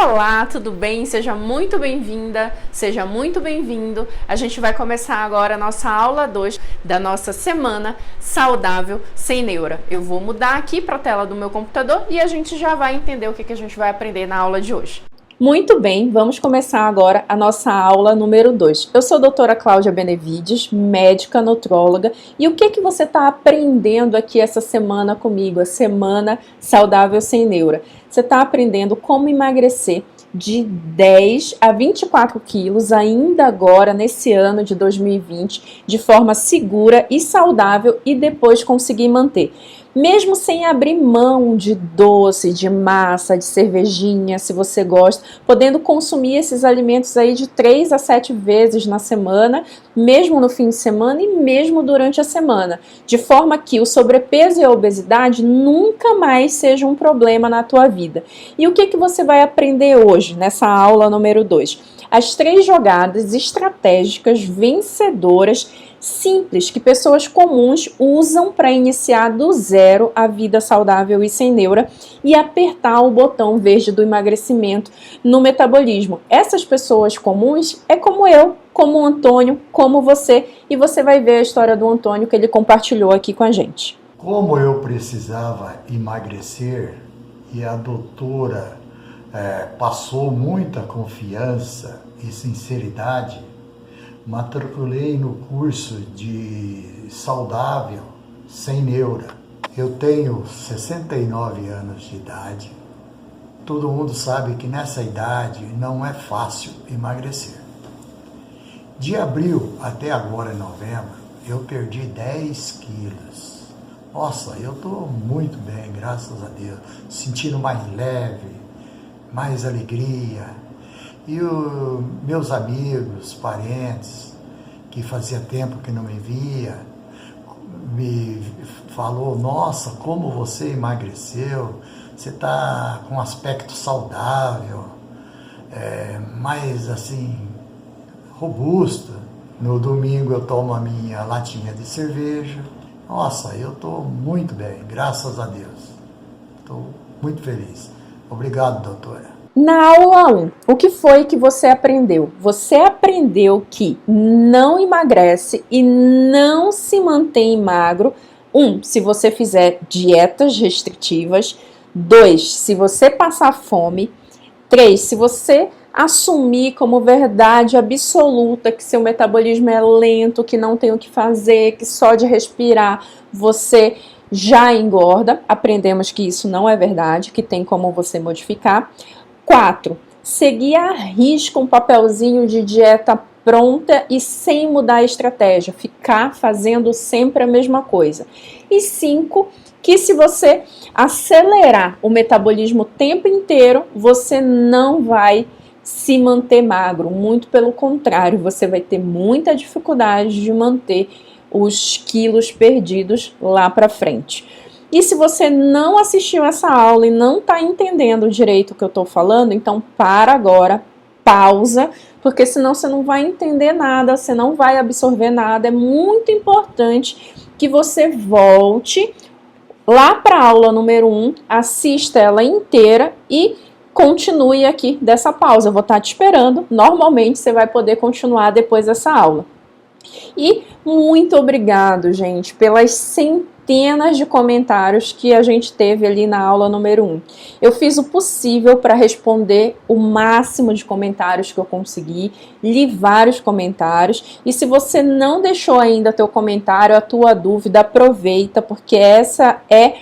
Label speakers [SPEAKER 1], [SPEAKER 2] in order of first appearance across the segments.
[SPEAKER 1] Olá, tudo bem? Seja muito bem-vinda, seja muito bem-vindo. A gente vai começar agora a nossa aula 2 da nossa semana saudável sem neura. Eu vou mudar aqui para a tela do meu computador e a gente já vai entender o que a gente vai aprender na aula de hoje. Muito bem, vamos começar agora a nossa aula número 2. Eu sou a doutora Cláudia Benevides, médica nutróloga, e o que você está aprendendo aqui essa semana comigo, a Semana Saudável Sem Neura? Você está aprendendo como emagrecer de 10 a 24 quilos ainda agora, nesse ano de 2020, de forma segura e saudável e depois conseguir manter. Mesmo sem abrir mão de doce, de massa, de cervejinha, se você gosta, podendo consumir esses alimentos aí de 3 a 7 vezes na semana, mesmo no fim de semana e mesmo durante a semana, de forma que o sobrepeso e a obesidade nunca mais seja um problema na tua vida. E o que você vai aprender hoje, nessa aula número 2? As 3 jogadas estratégicas vencedoras simples que pessoas comuns usam para iniciar do zero a vida saudável e sem neura e apertar o botão verde do emagrecimento no metabolismo. Essas pessoas comuns é como eu, como o Antônio, como você, e você vai ver a história do Antônio que ele compartilhou aqui com a gente.
[SPEAKER 2] Como eu precisava emagrecer e a doutora passou muita confiança e sinceridade, matriculei no curso de saudável sem neura. Eu tenho 69 anos de idade. Todo mundo sabe que nessa idade não é fácil emagrecer. De abril até agora, em novembro, eu perdi 10 quilos. Nossa, eu estou muito bem, graças a Deus. Sentindo mais leve, mais alegria. E meus amigos, parentes, que fazia tempo que não me via, me falou: nossa, como você emagreceu, você está com um aspecto saudável, mais assim, robusto. No domingo eu tomo a minha latinha de cerveja. Nossa, eu estou muito bem, graças a Deus. Estou muito feliz. Obrigado, doutora.
[SPEAKER 1] Na aula 1, o que foi que você aprendeu? Você aprendeu que não emagrece e não se mantém magro. 1, se você fizer dietas restritivas. 2, se você passar fome. 3, se você assumir como verdade absoluta que seu metabolismo é lento, que não tem o que fazer, que só de respirar você já engorda. Aprendemos que isso não é verdade, que tem como você modificar. 4, seguir à risca um papelzinho de dieta pronta e sem mudar a estratégia, ficar fazendo sempre a mesma coisa. E 5, que se você acelerar o metabolismo o tempo inteiro, você não vai se manter magro, muito pelo contrário, você vai ter muita dificuldade de manter os quilos perdidos lá para frente. E se você não assistiu essa aula e não está entendendo direito o que eu estou falando, então para agora, pausa, porque senão você não vai entender nada, você não vai absorver nada. É muito importante que você volte lá para a aula número 1, assista ela inteira e continue aqui dessa pausa. Eu vou estar te esperando. Normalmente você vai poder continuar depois dessa aula. E muito obrigado, gente, pelas centenas de comentários que a gente teve ali na aula número 1. Eu fiz o possível para responder o máximo de comentários que eu consegui, li vários comentários, e se você não deixou ainda teu comentário, a tua dúvida, aproveita, porque essa é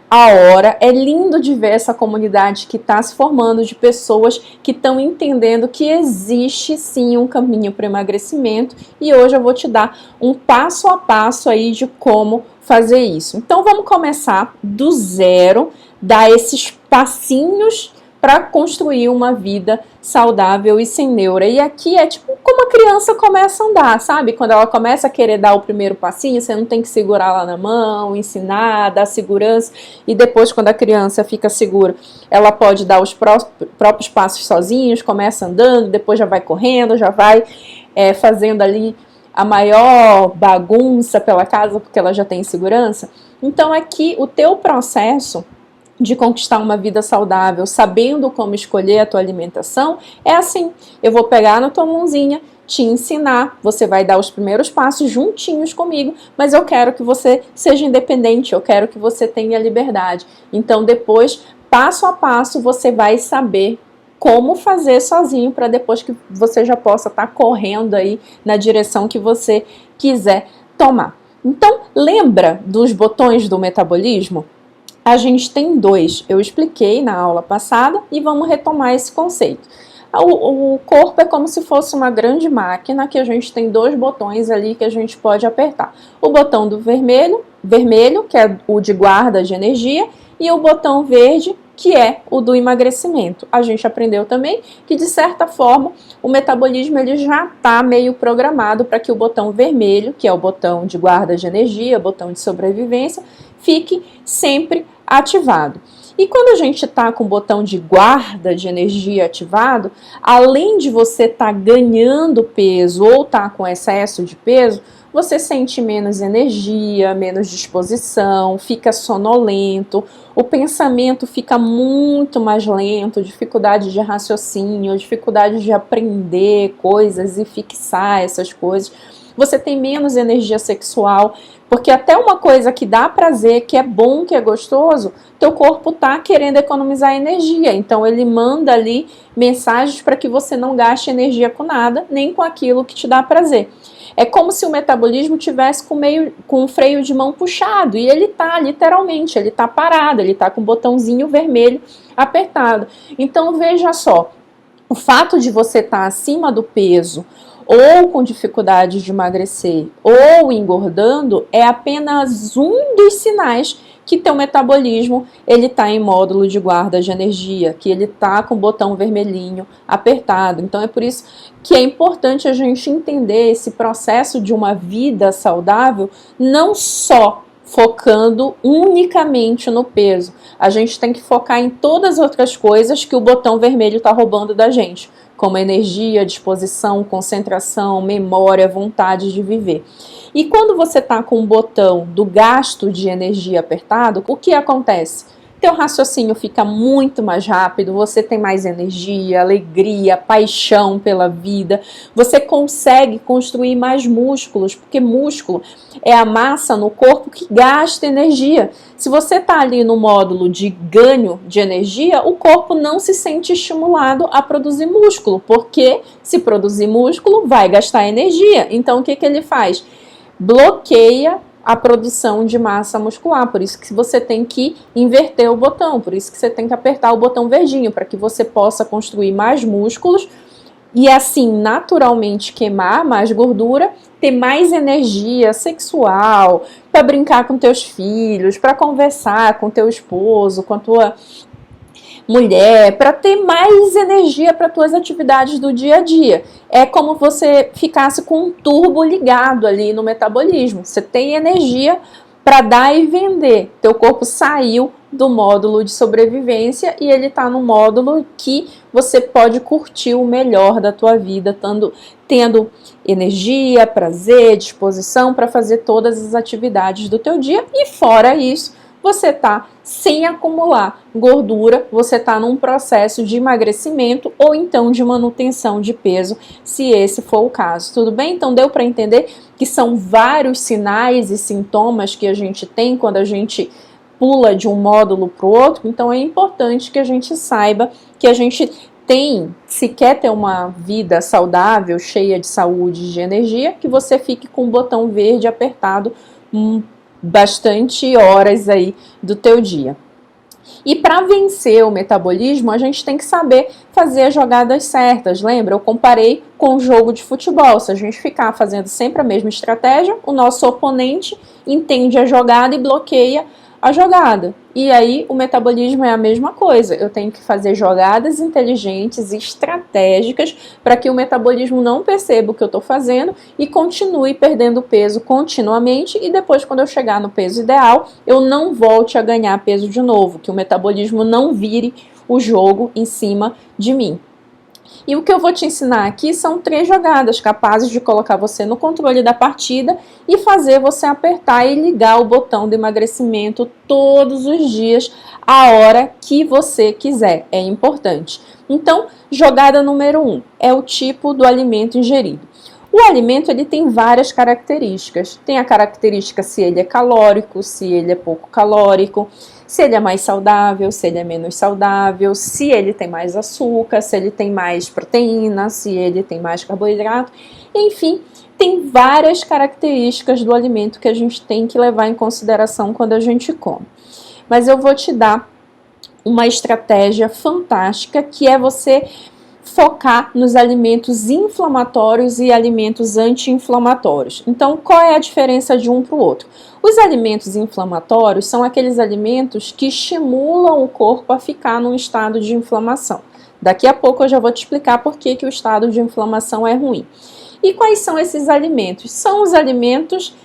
[SPEAKER 1] a hora. É lindo de ver essa comunidade que está se formando de pessoas que estão entendendo que existe sim um caminho para emagrecimento, e hoje eu vou te dar um passo a passo aí de como fazer isso. Então vamos começar do zero, dar esses passinhos para construir uma vida saudável e sem neura. E aqui é tipo como a criança começa a andar, sabe? Quando ela começa a querer dar o primeiro passinho, você não tem que segurar lá na mão, ensinar, dar segurança. E depois, quando a criança fica segura, ela pode dar os próprios passos sozinhos, começa andando, depois já vai correndo, já vai fazendo ali a maior bagunça pela casa, porque ela já tem segurança. Então aqui o teu processo de conquistar uma vida saudável, sabendo como escolher a tua alimentação, é assim, eu vou pegar na tua mãozinha, te ensinar, você vai dar os primeiros passos juntinhos comigo, mas eu quero que você seja independente, eu quero que você tenha liberdade. Então depois, passo a passo, você vai saber como fazer sozinho para depois que você já possa estar correndo aí na direção que você quiser tomar. Então, lembra dos botões do metabolismo? A gente tem 2, eu expliquei na aula passada e vamos retomar esse conceito. O corpo é como se fosse uma grande máquina que a gente tem 2 botões ali que a gente pode apertar. O botão do vermelho, que é o de guarda de energia, e o botão verde, que é o do emagrecimento. A gente aprendeu também que, de certa forma, o metabolismo ele já está meio programado para que o botão vermelho, que é o botão de guarda de energia, botão de sobrevivência, fique sempre ativado. E quando a gente está com o botão de guarda de energia ativado, além de você estar ganhando peso ou estar com excesso de peso, você sente menos energia, menos disposição, fica sonolento, o pensamento fica muito mais lento, dificuldade de raciocínio, dificuldade de aprender coisas e fixar essas coisas. Você tem menos energia sexual, porque até uma coisa que dá prazer, que é bom, que é gostoso, teu corpo tá querendo economizar energia, então ele manda ali mensagens para que você não gaste energia com nada, nem com aquilo que te dá prazer. É como se o metabolismo tivesse com o freio de mão puxado, e ele tá literalmente, ele tá parado, ele tá com o botãozinho vermelho apertado. Então veja só, o fato de você estar acima do peso, ou com dificuldade de emagrecer, ou engordando, é apenas um dos sinais que teu metabolismo ele está em módulo de guarda de energia, que ele está com o botão vermelhinho apertado. Então é por isso que é importante a gente entender esse processo de uma vida saudável, não só focando unicamente no peso. A gente tem que focar em todas as outras coisas que o botão vermelho está roubando da gente, como energia, disposição, concentração, memória, vontade de viver. E quando você está com o botão do gasto de energia apertado, o que acontece? Teu raciocínio fica muito mais rápido, você tem mais energia, alegria, paixão pela vida, você consegue construir mais músculos, porque músculo é a massa no corpo que gasta energia. Se você está ali no módulo de ganho de energia, o corpo não se sente estimulado a produzir músculo, porque se produzir músculo vai gastar energia. Então o que ele faz? Bloqueia a produção de massa muscular, por isso que você tem que inverter o botão, por isso que você tem que apertar o botão verdinho, para que você possa construir mais músculos e assim naturalmente queimar mais gordura, ter mais energia sexual, para brincar com teus filhos, para conversar com teu esposo, com a tua mulher, para ter mais energia para tuas atividades do dia a dia. É como você ficasse com um turbo ligado ali no metabolismo. Você tem energia para dar e vender. Teu corpo saiu do módulo de sobrevivência e ele está no módulo que você pode curtir o melhor da tua vida, tendo energia, prazer, disposição para fazer todas as atividades do teu dia. E fora isso, você está sem acumular gordura, você está num processo de emagrecimento ou então de manutenção de peso, se esse for o caso. Tudo bem? Então deu para entender que são vários sinais e sintomas que a gente tem quando a gente pula de um módulo para o outro, então é importante que a gente saiba que a gente se quer ter uma vida saudável, cheia de saúde e de energia, que você fique com o botão verde apertado bastante horas aí do teu dia. E para vencer o metabolismo, a gente tem que saber fazer as jogadas certas. Lembra? Eu comparei com o jogo de futebol. Se a gente ficar fazendo sempre a mesma estratégia, o nosso oponente entende a jogada e bloqueia a jogada. E aí o metabolismo é a mesma coisa. Eu tenho que fazer jogadas inteligentes e estratégicas para que o metabolismo não perceba o que eu estou fazendo e continue perdendo peso continuamente, e depois, quando eu chegar no peso ideal, eu não volte a ganhar peso de novo, que o metabolismo não vire o jogo em cima de mim. E o que eu vou te ensinar aqui são 3 jogadas capazes de colocar você no controle da partida e fazer você apertar e ligar o botão do emagrecimento todos os dias, a hora que você quiser. É importante. Então, jogada número 1 é o tipo do alimento ingerido. O alimento ele tem várias características. Tem a característica se ele é calórico, se ele é pouco calórico, se ele é mais saudável, se ele é menos saudável, se ele tem mais açúcar, se ele tem mais proteína, se ele tem mais carboidrato. Enfim, tem várias características do alimento que a gente tem que levar em consideração quando a gente come. Mas eu vou te dar uma estratégia fantástica que é você focar nos alimentos inflamatórios e alimentos anti-inflamatórios. Então, qual é a diferença de um para o outro? Os alimentos inflamatórios são aqueles alimentos que estimulam o corpo a ficar num estado de inflamação. Daqui a pouco eu já vou te explicar por que o estado de inflamação é ruim. E quais são esses alimentos? São os alimentos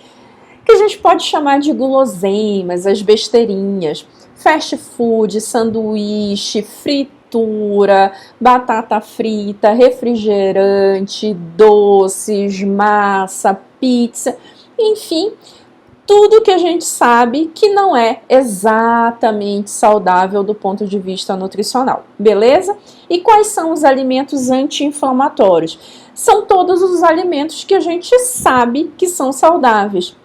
[SPEAKER 1] que a gente pode chamar de guloseimas, as besteirinhas, fast food, sanduíche, fritura, batata frita, refrigerante, doces, massa, pizza, enfim, tudo que a gente sabe que não é exatamente saudável do ponto de vista nutricional, beleza? E quais são os alimentos anti-inflamatórios? São todos os alimentos que a gente sabe que são saudáveis.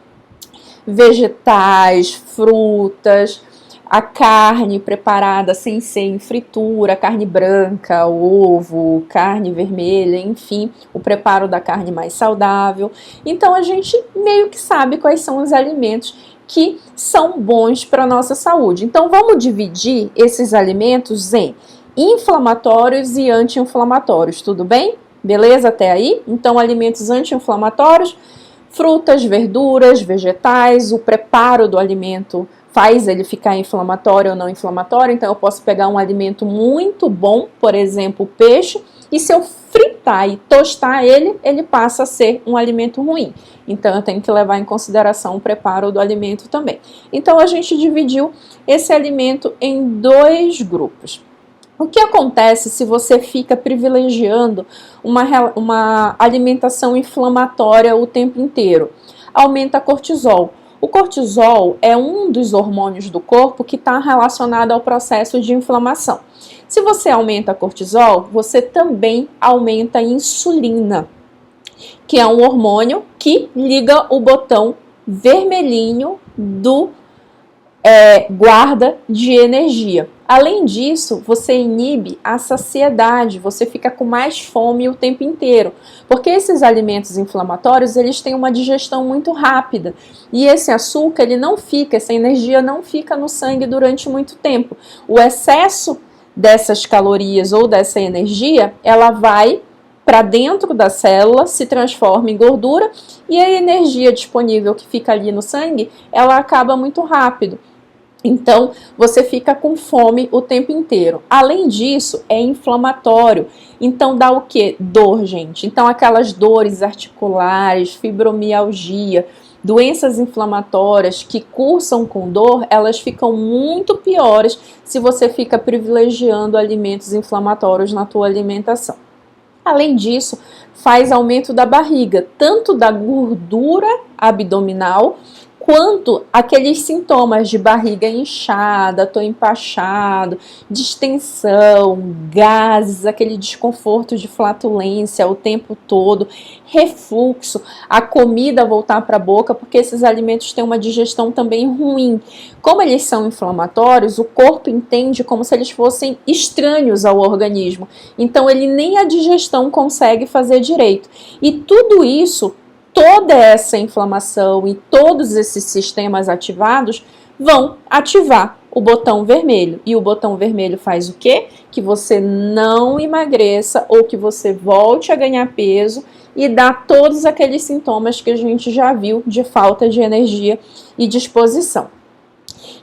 [SPEAKER 1] Vegetais, frutas, a carne preparada sem ser em fritura, carne branca, ovo, carne vermelha, enfim, o preparo da carne mais saudável. Então a gente meio que sabe quais são os alimentos que são bons para a nossa saúde. Então vamos dividir esses alimentos em inflamatórios e anti-inflamatórios, tudo bem? Beleza até aí? Então alimentos anti-inflamatórios, frutas, verduras, vegetais, o preparo do alimento faz ele ficar inflamatório ou não inflamatório. Então eu posso pegar um alimento muito bom, por exemplo, peixe, e se eu fritar e tostar ele, ele passa a ser um alimento ruim. Então eu tenho que levar em consideração o preparo do alimento também. Então a gente dividiu esse alimento em 2 grupos. O que acontece se você fica privilegiando uma alimentação inflamatória o tempo inteiro? Aumenta cortisol. O cortisol é um dos hormônios do corpo que está relacionado ao processo de inflamação. Se você aumenta cortisol, você também aumenta a insulina, que é um hormônio que liga o botão vermelhinho do guarda de energia. Além disso, você inibe a saciedade, você fica com mais fome o tempo inteiro, porque esses alimentos inflamatórios, eles têm uma digestão muito rápida, e esse açúcar, ele não fica, essa energia não fica no sangue durante muito tempo. O excesso dessas calorias ou dessa energia, ela vai para dentro da célula, se transforma em gordura, e a energia disponível que fica ali no sangue, ela acaba muito rápido. Então, você fica com fome o tempo inteiro. Além disso, é inflamatório. Então, dá o quê? Dor, gente. Então, aquelas dores articulares, fibromialgia, doenças inflamatórias que cursam com dor, elas ficam muito piores se você fica privilegiando alimentos inflamatórios na tua alimentação. Além disso, faz aumento da barriga, tanto da gordura abdominal, quanto aqueles sintomas de barriga inchada, tô empachado, distensão, gases, aquele desconforto de flatulência o tempo todo, refluxo, a comida voltar para a boca, porque esses alimentos têm uma digestão também ruim. Como eles são inflamatórios, o corpo entende como se eles fossem estranhos ao organismo, então ele nem a digestão consegue fazer direito. E tudo isso, toda essa inflamação e todos esses sistemas ativados vão ativar o botão vermelho. E o botão vermelho faz o quê? Que você não emagreça ou que você volte a ganhar peso e dá todos aqueles sintomas que a gente já viu de falta de energia e disposição.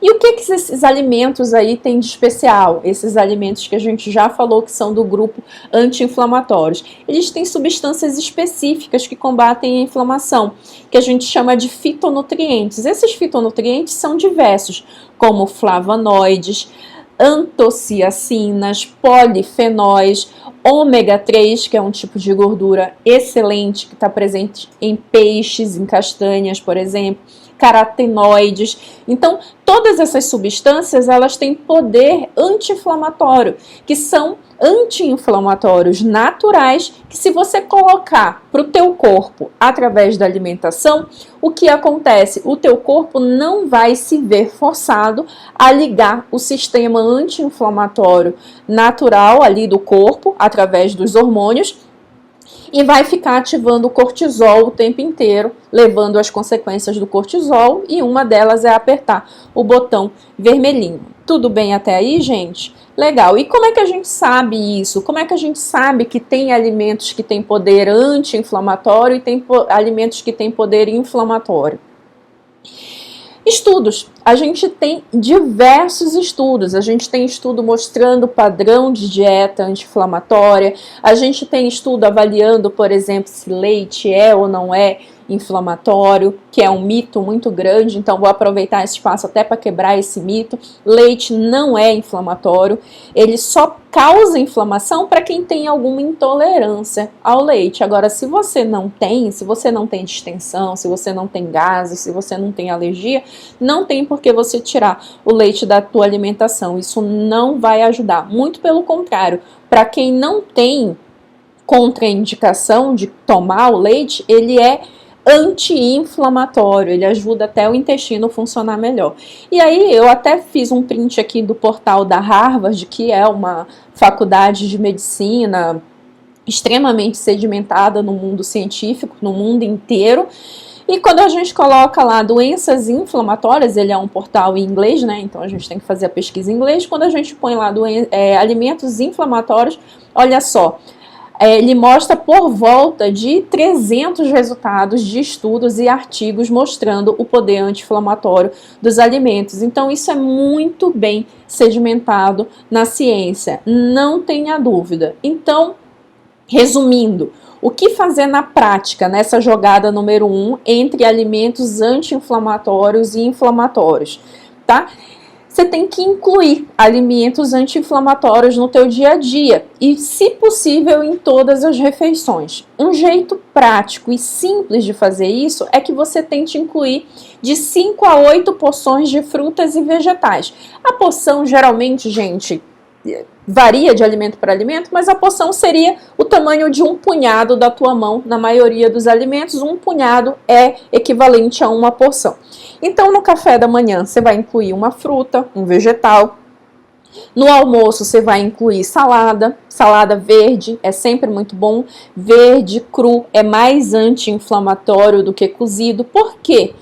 [SPEAKER 1] E o que esses alimentos aí têm de especial? Esses alimentos que a gente já falou que são do grupo anti-inflamatórios. Eles têm substâncias específicas que combatem a inflamação, que a gente chama de fitonutrientes. Esses fitonutrientes são diversos, como flavonoides, antociacinas, polifenóis, ômega 3, que é um tipo de gordura excelente que está presente em peixes, em castanhas, por exemplo, carotenoides. Então, todas essas substâncias, elas têm poder anti-inflamatório, que são anti-inflamatórios naturais, que se você colocar para o teu corpo através da alimentação, o que acontece? O teu corpo não vai se ver forçado a ligar o sistema anti-inflamatório natural ali do corpo, através dos hormônios, e vai ficar ativando o cortisol o tempo inteiro, levando às consequências do cortisol, e uma delas é apertar o botão vermelhinho. Tudo bem até aí, gente? Legal. E como é que a gente sabe isso? Como é que a gente sabe que tem alimentos que têm poder anti-inflamatório e tem alimentos que têm poder inflamatório? Estudos. A gente tem diversos estudos. A gente tem estudo mostrando padrão de dieta anti-inflamatória. A gente tem estudo avaliando, por exemplo, se leite é ou não é inflamatório, que é um mito muito grande, então vou aproveitar esse espaço até para quebrar esse mito. Leite não é inflamatório, ele só causa inflamação para quem tem alguma intolerância ao leite. Agora, se você não tem distensão, se você não tem gases, se você não tem alergia, não tem por que você tirar o leite da tua alimentação. Isso não vai ajudar, muito pelo contrário. Para quem não tem contraindicação de tomar o leite, ele é anti-inflamatório, ele ajuda até o intestino funcionar melhor. E aí eu até fiz um print aqui do portal da Harvard, que é uma faculdade de medicina extremamente sedimentada no mundo científico, no mundo inteiro. E quando a gente coloca lá doenças inflamatórias, ele é um portal em inglês, né? Então a gente tem que fazer a pesquisa em inglês. Quando a gente põe lá alimentos inflamatórios, olha só, ele mostra por volta de 300 resultados de estudos e artigos mostrando o poder anti-inflamatório dos alimentos. Então isso é muito bem sedimentado na ciência, não tenha dúvida. Então, resumindo, o que fazer na prática nessa jogada número 1 entre alimentos anti-inflamatórios e inflamatórios, tá? Você tem que incluir alimentos anti-inflamatórios no teu dia a dia e, se possível, em todas as refeições. Um jeito prático e simples de fazer isso é que você tente incluir de 5 a 8 porções de frutas e vegetais. A porção, geralmente, gente, varia de alimento para alimento, mas a porção seria o tamanho de um punhado da tua mão. Na maioria dos alimentos, um punhado é equivalente a uma porção. Então, no café da manhã, você vai incluir uma fruta, um vegetal. No almoço, você vai incluir salada verde, é sempre muito bom. Verde, cru, é mais anti-inflamatório do que cozido. Por quê?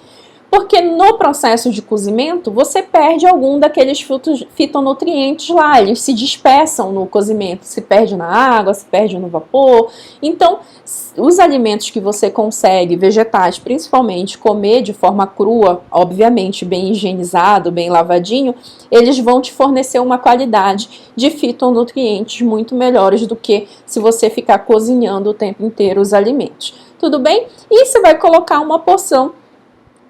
[SPEAKER 1] Porque no processo de cozimento, você perde algum daqueles fitonutrientes lá, eles se dispersam no cozimento, se perde na água, se perde no vapor. Então, os alimentos que você consegue, vegetais principalmente, comer de forma crua, obviamente bem higienizado, bem lavadinho, eles vão te fornecer uma qualidade de fitonutrientes muito melhores do que se você ficar cozinhando o tempo inteiro os alimentos. Tudo bem? E você vai colocar uma porção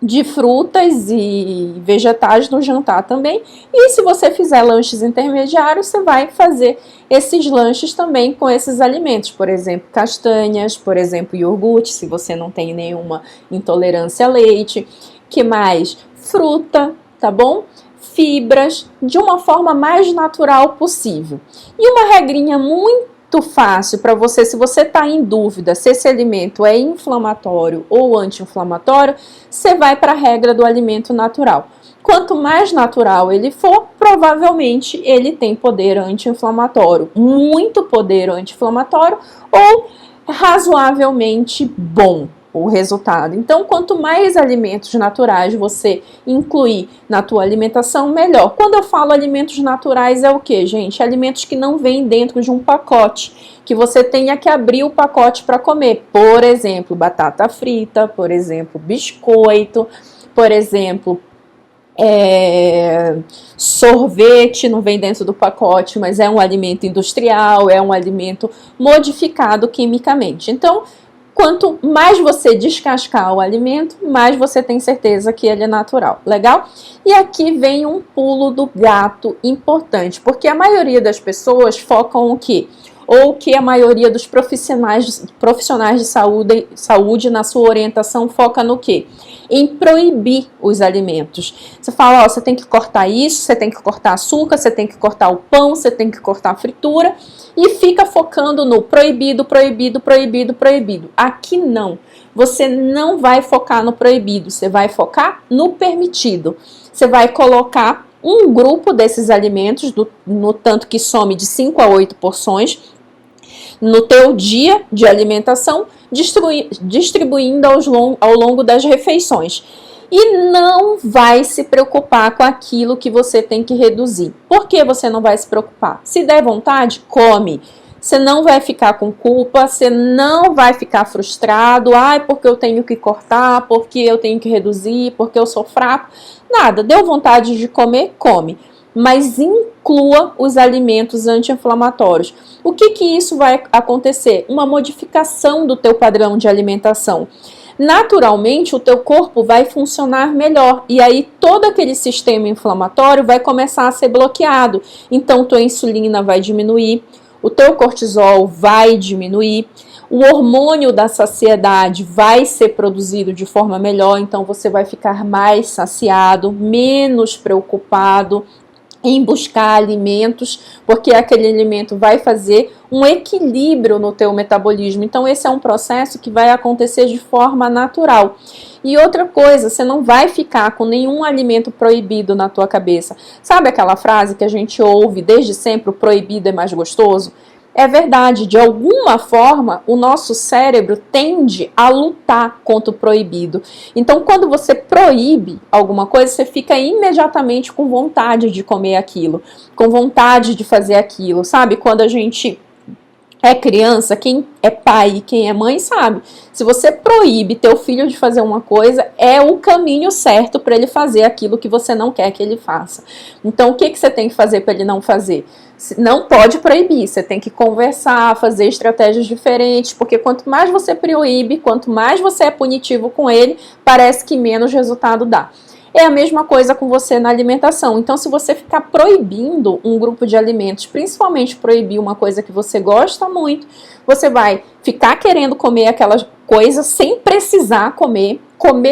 [SPEAKER 1] de frutas e vegetais no jantar também. E se você fizer lanches intermediários, você vai fazer esses lanches também com esses alimentos, por exemplo, castanhas, por exemplo, iogurte, se você não tem nenhuma intolerância a leite. Que mais? Fruta, tá bom? Fibras, de uma forma mais natural possível. E uma regrinha muito fácil para você, se você está em dúvida se esse alimento é inflamatório ou anti-inflamatório, você vai para a regra do alimento natural. Quanto mais natural ele for, provavelmente ele tem poder anti-inflamatório, muito poder anti-inflamatório ou razoavelmente bom o resultado. Então, quanto mais alimentos naturais você incluir na tua alimentação, melhor. Quando eu falo alimentos naturais, é o que, gente? Alimentos que não vêm dentro de um pacote, que você tenha que abrir o pacote para comer. Por exemplo, batata frita, por exemplo, biscoito, por exemplo, sorvete não vem dentro do pacote, mas é um alimento industrial, é um alimento modificado quimicamente. Então, quanto mais você descascar o alimento, mais você tem certeza que ele é natural. Legal? E aqui vem um pulo do gato importante, porque a maioria das pessoas focam o quê? Ou que a maioria dos profissionais de saúde na sua orientação foca no quê? Em proibir os alimentos. Você fala, ó, você tem que cortar isso, você tem que cortar açúcar, você tem que cortar o pão, você tem que cortar a fritura, e fica focando no proibido, proibido, proibido, proibido. Aqui não. Você não vai focar no proibido, você vai focar no permitido. Você vai colocar um grupo desses alimentos, no tanto que some de 5 a 8 porções, no teu dia de alimentação, distribuindo ao longo das refeições. E não vai se preocupar com aquilo que você tem que reduzir. Por que você não vai se preocupar? Se der vontade, come. Você não vai ficar com culpa, você não vai ficar frustrado. Ai, porque eu tenho que cortar, porque eu tenho que reduzir, porque eu sou fraco. Nada, deu vontade de comer, come. Mas inclua os alimentos anti-inflamatórios. O que isso vai acontecer? Uma modificação do teu padrão de alimentação. Naturalmente, o teu corpo vai funcionar melhor e aí todo aquele sistema inflamatório vai começar a ser bloqueado. Então, tua insulina vai diminuir, o teu cortisol vai diminuir, o hormônio da saciedade vai ser produzido de forma melhor, então você vai ficar mais saciado, menos preocupado em buscar alimentos, porque aquele alimento vai fazer um equilíbrio no teu metabolismo. Então esse é um processo que vai acontecer de forma natural. E outra coisa, você não vai ficar com nenhum alimento proibido na tua cabeça. Sabe aquela frase que a gente ouve desde sempre, o proibido é mais gostoso? É verdade, de alguma forma o nosso cérebro tende a lutar contra o proibido. Então, quando você proíbe alguma coisa, você fica imediatamente com vontade de comer aquilo, com vontade de fazer aquilo, sabe? Quando a gente é criança, quem é pai e quem é mãe sabe. Se você proíbe teu filho de fazer uma coisa, é o caminho certo para ele fazer aquilo que você não quer que ele faça. Então, o que você tem que fazer para ele não fazer? Não pode proibir, você tem que conversar, fazer estratégias diferentes, porque quanto mais você proíbe, quanto mais você é punitivo com ele, parece que menos resultado dá. É a mesma coisa com você na alimentação. Então, se você ficar proibindo um grupo de alimentos, principalmente proibir uma coisa que você gosta muito, você vai ficar querendo comer aquela coisa sem precisar comer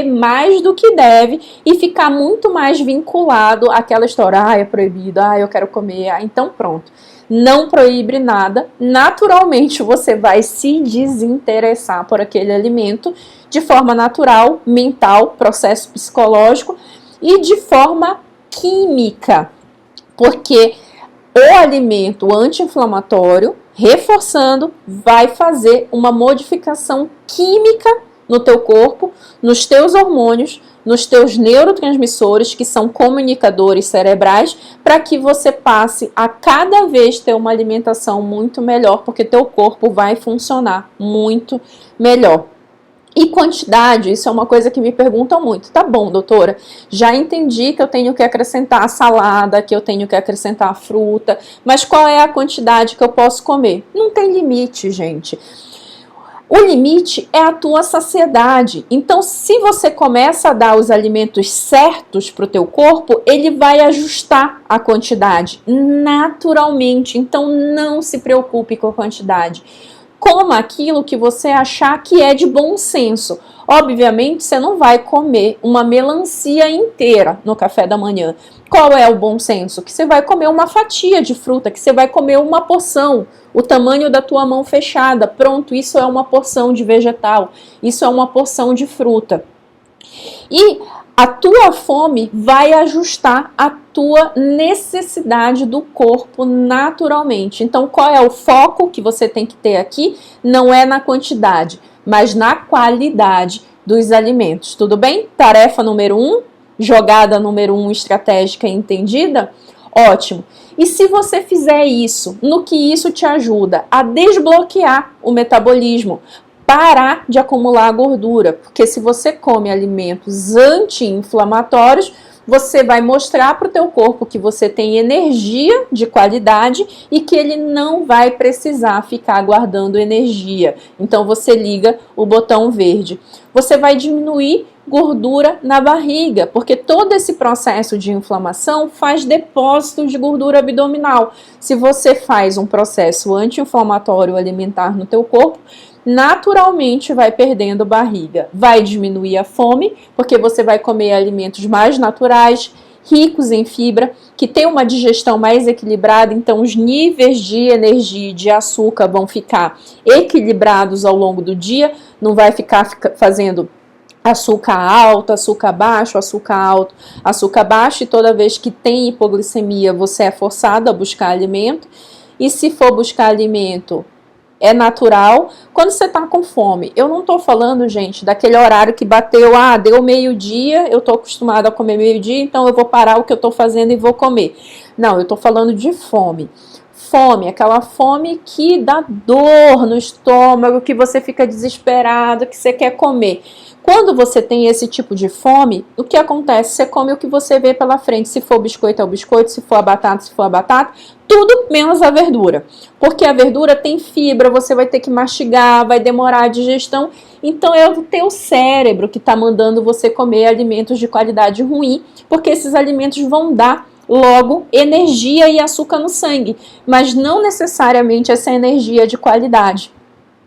[SPEAKER 1] mais do que deve e ficar muito mais vinculado àquela história, é proibido, eu quero comer, então pronto. Não proíbe nada, naturalmente você vai se desinteressar por aquele alimento de forma natural, mental, processo psicológico e de forma química, porque o alimento anti-inflamatório, reforçando, vai fazer uma modificação química no teu corpo, nos teus hormônios, nos teus neurotransmissores, que são comunicadores cerebrais, para que você passe a cada vez ter uma alimentação muito melhor, porque teu corpo vai funcionar muito melhor. E quantidade, isso é uma coisa que me perguntam muito. Tá bom, doutora, já entendi que eu tenho que acrescentar a salada, que eu tenho que acrescentar a fruta, mas qual é a quantidade que eu posso comer? Não tem limite, gente. O limite é a tua saciedade. Então, se você começa a dar os alimentos certos para o teu corpo, ele vai ajustar a quantidade naturalmente. Então, não se preocupe com a quantidade. Coma aquilo que você achar que é de bom senso. Obviamente, você não vai comer uma melancia inteira no café da manhã. Qual é o bom senso? Que você vai comer uma fatia de fruta, que você vai comer uma porção, o tamanho da tua mão fechada. Pronto, isso é uma porção de vegetal, isso é uma porção de fruta. E a tua fome vai ajustar a tua necessidade do corpo naturalmente. Então, qual é o foco que você tem que ter aqui? Não é na quantidade, mas na qualidade dos alimentos. Tudo bem? Tarefa número 1, jogada número 1 estratégica entendida? Ótimo. E se você fizer isso, no que isso te ajuda? A desbloquear o metabolismo. Parar de acumular gordura, porque se você come alimentos anti-inflamatórios, você vai mostrar para o teu corpo que você tem energia de qualidade e que ele não vai precisar ficar guardando energia. Então você liga o botão verde. Você vai diminuir gordura na barriga, porque todo esse processo de inflamação faz depósito de gordura abdominal. Se você faz um processo anti-inflamatório alimentar no teu corpo, naturalmente vai perdendo barriga. Vai diminuir a fome, porque você vai comer alimentos mais naturais, ricos em fibra, que tem uma digestão mais equilibrada, então os níveis de energia e de açúcar vão ficar equilibrados ao longo do dia, não vai ficar fazendo açúcar alto, açúcar baixo, e toda vez que tem hipoglicemia você é forçado a buscar alimento, e se for buscar alimento é natural. Quando você tá com fome, eu não tô falando, gente, daquele horário que bateu, deu meio-dia, eu tô acostumada a comer meio-dia, então eu vou parar o que eu tô fazendo e vou comer. Não, eu tô falando de fome. Fome, aquela fome que dá dor no estômago, que você fica desesperado, que você quer comer. Quando você tem esse tipo de fome, o que acontece? Você come o que você vê pela frente. Se for biscoito, é o biscoito. Se for a batata, tudo menos a verdura. Porque a verdura tem fibra, você vai ter que mastigar, vai demorar a digestão. Então é o teu cérebro que está mandando você comer alimentos de qualidade ruim, porque esses alimentos vão dar logo energia e açúcar no sangue, mas não necessariamente essa energia de qualidade.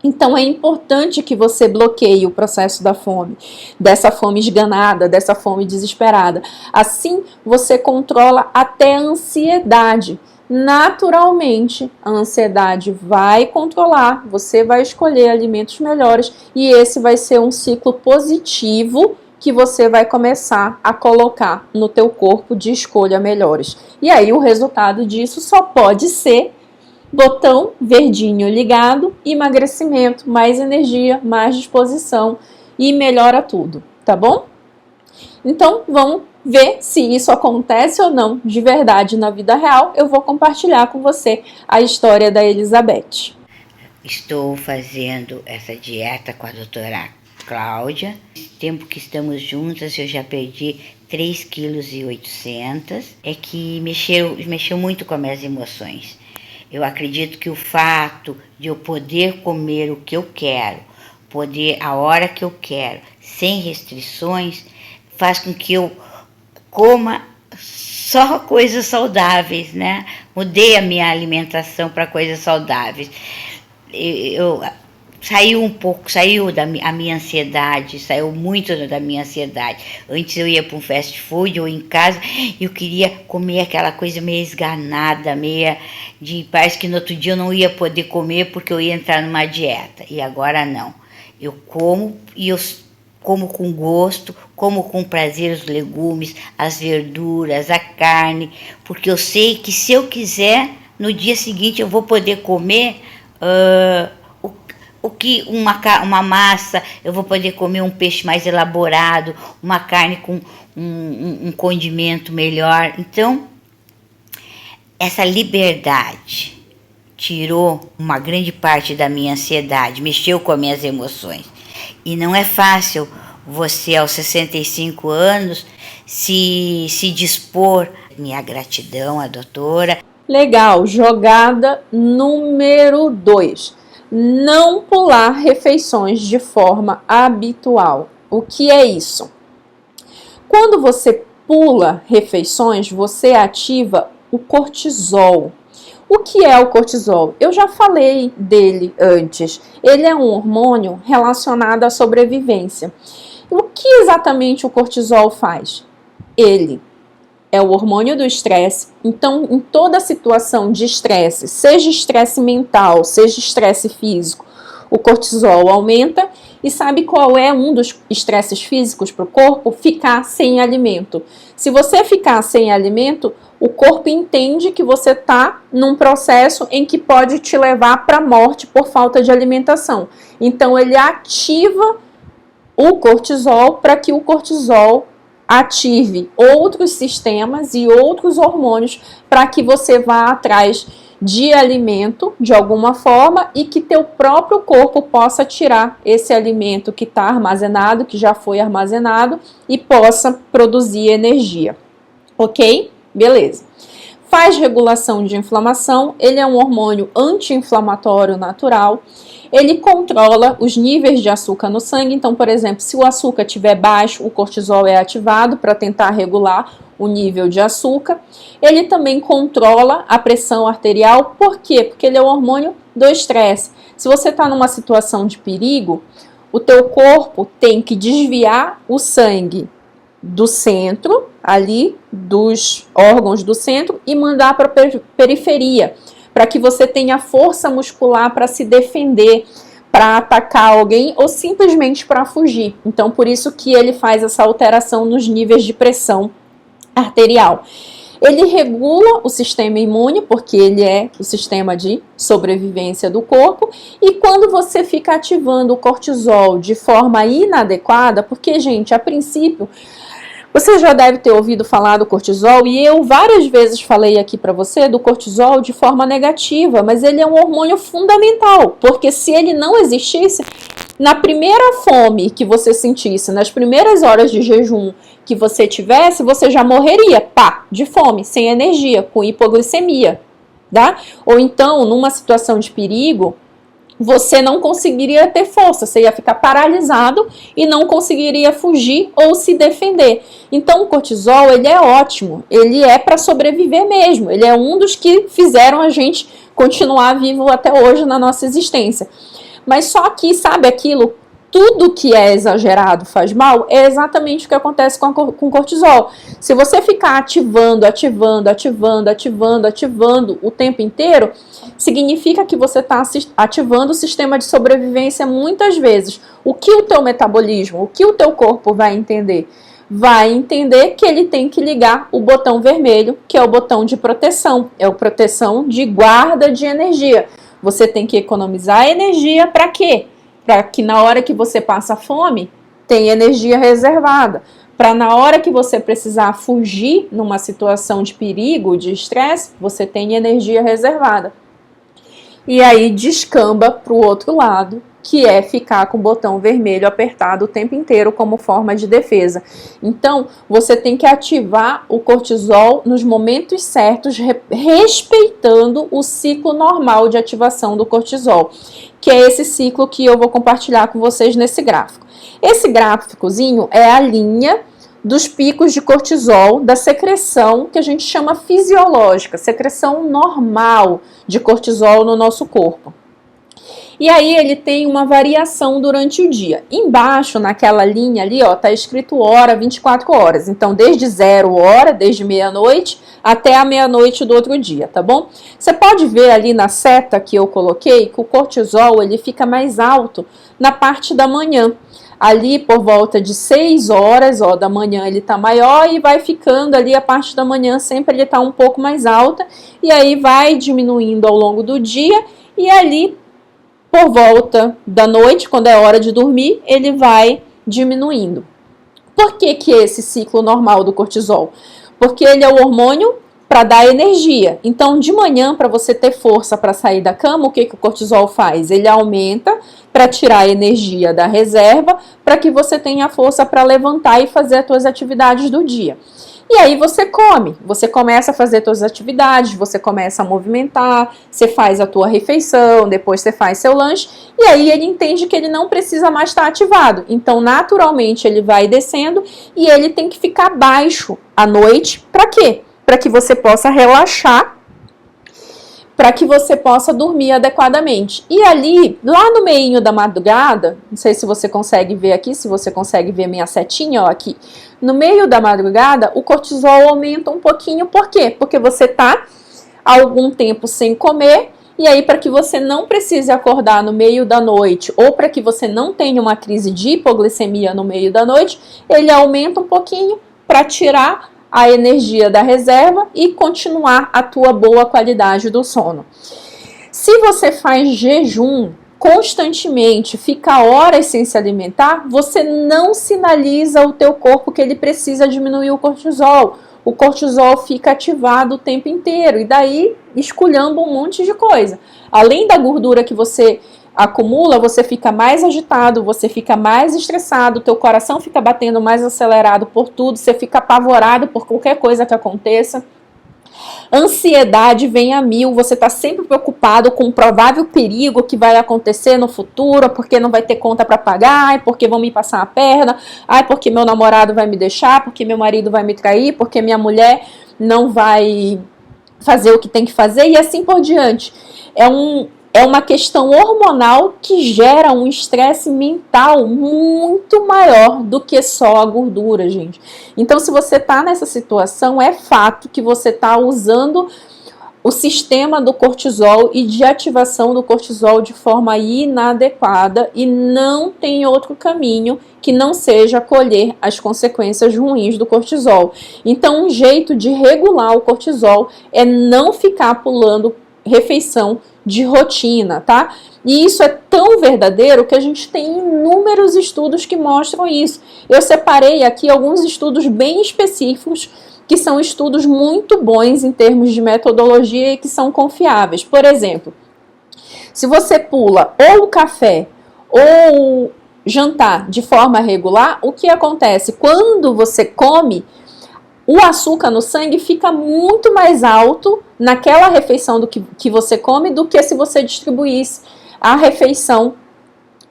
[SPEAKER 1] Então é importante que você bloqueie o processo da fome, dessa fome esganada, dessa fome desesperada. Assim você controla até a ansiedade. Naturalmente, a ansiedade vai controlar, você vai escolher alimentos melhores e esse vai ser um ciclo positivo que você vai começar a colocar no teu corpo de escolha melhores. E aí o resultado disso só pode ser botão verdinho ligado, emagrecimento, mais energia, mais disposição e melhora tudo, tá bom? Então vamos ver se isso acontece ou não de verdade na vida real. Eu vou compartilhar com você a história da Elizabeth.
[SPEAKER 3] Estou fazendo essa dieta com a doutora Cláudia. Esse tempo que estamos juntas eu já perdi 3,8 kg. É que mexeu muito com as minhas emoções. Eu acredito que o fato de eu poder comer o que eu quero, poder a hora que eu quero, sem restrições, faz com que eu coma só coisas saudáveis, né? Mudei a minha alimentação para coisas saudáveis. Saiu a minha ansiedade, saiu muito da minha ansiedade. Antes eu ia para um fast food ou em casa, eu queria comer aquela coisa meio esganada, parece que no outro dia eu não ia poder comer porque eu ia entrar numa dieta. E agora não. Eu como e eu como com gosto, como com prazer os legumes, as verduras, a carne, porque eu sei que se eu quiser, no dia seguinte eu vou poder comer uma massa, eu vou poder comer um peixe mais elaborado, uma carne com um condimento melhor. Então, essa liberdade tirou uma grande parte da minha ansiedade, mexeu com as minhas emoções. E não é fácil você, aos 65 anos, se dispor. Minha gratidão à doutora.
[SPEAKER 1] Legal, jogada número 2. Não pular refeições de forma habitual. O que é isso? Quando você pula refeições, você ativa o cortisol. O que é o cortisol? Eu já falei dele antes. Ele é um hormônio relacionado à sobrevivência. O que exatamente o cortisol faz? Ele é o hormônio do estresse. Então, em toda situação de estresse, seja estresse mental, seja estresse físico, o cortisol aumenta. E sabe qual é um dos estresses físicos para o corpo? Ficar sem alimento. Se você ficar sem alimento, o corpo entende que você está num processo em que pode te levar para a morte por falta de alimentação. Então, ele ativa o cortisol para que o cortisol ative outros sistemas e outros hormônios para que você vá atrás de alimento de alguma forma e que teu próprio corpo possa tirar esse alimento que está armazenado, que já foi armazenado e possa produzir energia. Ok? Beleza. Faz regulação de inflamação, ele é um hormônio anti-inflamatório natural, ele controla os níveis de açúcar no sangue, então, por exemplo, se o açúcar estiver baixo, o cortisol é ativado para tentar regular o nível de açúcar. Ele também controla a pressão arterial, por quê? Porque ele é o hormônio do estresse. Se você está numa situação de perigo, o teu corpo tem que desviar o sangue do centro, ali dos órgãos do centro, e mandar para a periferia, para que você tenha força muscular para se defender, para atacar alguém ou simplesmente para fugir. Então, por isso que ele faz essa alteração nos níveis de pressão arterial. Ele regula o sistema imune, porque ele é o sistema de sobrevivência do corpo, e quando você fica ativando o cortisol de forma inadequada, porque, gente, a princípio, você já deve ter ouvido falar do cortisol, e eu várias vezes falei aqui para você do cortisol de forma negativa, mas ele é um hormônio fundamental, porque se ele não existisse, na primeira fome que você sentisse, nas primeiras horas de jejum que você tivesse, você já morreria, pá, de fome, sem energia, com hipoglicemia, tá? Ou então, numa situação de perigo, você não conseguiria ter força, você ia ficar paralisado e não conseguiria fugir ou se defender. Então o cortisol, ele é ótimo, ele é para sobreviver mesmo, ele é um dos que fizeram a gente continuar vivo até hoje na nossa existência. Mas só que, sabe aquilo, tudo que é exagerado faz mal, é exatamente o que acontece com o cortisol. Se você ficar ativando o tempo inteiro, significa que você está ativando o sistema de sobrevivência muitas vezes. O que o teu metabolismo, o que o teu corpo vai entender? Vai entender que ele tem que ligar o botão vermelho, que é o botão de proteção, é a proteção de guarda de energia. Você tem que economizar energia para quê? Para que na hora que você passa fome, tenha energia reservada. Para na hora que você precisar fugir numa situação de perigo, de estresse, você tenha energia reservada. E aí descamba para o outro lado, que é ficar com o botão vermelho apertado o tempo inteiro como forma de defesa. Então, você tem que ativar o cortisol nos momentos certos, respeitando o ciclo normal de ativação do cortisol, que é esse ciclo que eu vou compartilhar com vocês nesse gráfico. Esse gráficozinho é a linha dos picos de cortisol, da secreção que a gente chama fisiológica, secreção normal de cortisol no nosso corpo. E aí ele tem uma variação durante o dia. Embaixo, naquela linha ali, ó, tá escrito hora, 24 horas. Então, desde 0 hora, desde meia-noite, até a meia-noite do outro dia, tá bom? Você pode ver ali na seta que eu coloquei que o cortisol, ele fica mais alto na parte da manhã. Ali por volta de 6 horas, ó, da manhã ele tá maior e vai ficando ali a parte da manhã, sempre ele tá um pouco mais alta. E aí vai diminuindo ao longo do dia e ali por volta da noite, quando é hora de dormir, ele vai diminuindo. Por que que esse ciclo normal do cortisol? Porque ele é o hormônio para dar energia. Então, de manhã, para você ter força para sair da cama, o que que o cortisol faz? Ele aumenta para tirar a energia da reserva, para que você tenha força para levantar e fazer as suas atividades do dia. E aí você come, você começa a fazer suas atividades, você começa a movimentar, você faz a tua refeição, depois você faz seu lanche, e aí ele entende que ele não precisa mais estar ativado. Então, naturalmente, ele vai descendo e ele tem que ficar baixo à noite. Para quê? Para que você possa relaxar, para que você possa dormir adequadamente. E ali, lá no meinho da madrugada, não sei se você consegue ver aqui, se você consegue ver minha setinha, ó, aqui. No meio da madrugada, o cortisol aumenta um pouquinho. Por quê? Porque você tá há algum tempo sem comer, e aí para que você não precise acordar no meio da noite, ou para que você não tenha uma crise de hipoglicemia no meio da noite, ele aumenta um pouquinho para tirar a energia da reserva e continuar a tua boa qualidade do sono. Se você faz jejum constantemente, fica horas sem se alimentar, você não sinaliza o teu corpo que ele precisa diminuir o cortisol. O cortisol fica ativado o tempo inteiro e daí esculhamba um monte de coisa. Além da gordura que você acumula, você fica mais agitado, você fica mais estressado, teu coração fica batendo mais acelerado por tudo, você fica apavorado por qualquer coisa que aconteça. Ansiedade vem a mil, você está sempre preocupado com o provável perigo que vai acontecer no futuro, porque não vai ter conta para pagar, porque vão me passar a perna, porque meu namorado vai me deixar, porque meu marido vai me trair, porque minha mulher não vai fazer o que tem que fazer, e assim por diante. É uma questão hormonal que gera um estresse mental muito maior do que só a gordura, gente. Então, se você está nessa situação, é fato que você está usando o sistema do cortisol e de ativação do cortisol de forma inadequada e não tem outro caminho que não seja colher as consequências ruins do cortisol. Então, um jeito de regular o cortisol é não ficar pulando refeição de rotina, tá? E isso é tão verdadeiro que a gente tem inúmeros estudos que mostram isso. Eu separei aqui alguns estudos bem específicos, que são estudos muito bons em termos de metodologia e que são confiáveis. Por exemplo, se você pula ou o café ou o jantar de forma regular, o que acontece? Quando você come, o açúcar no sangue fica muito mais alto naquela refeição que você come do que se você distribuísse a refeição,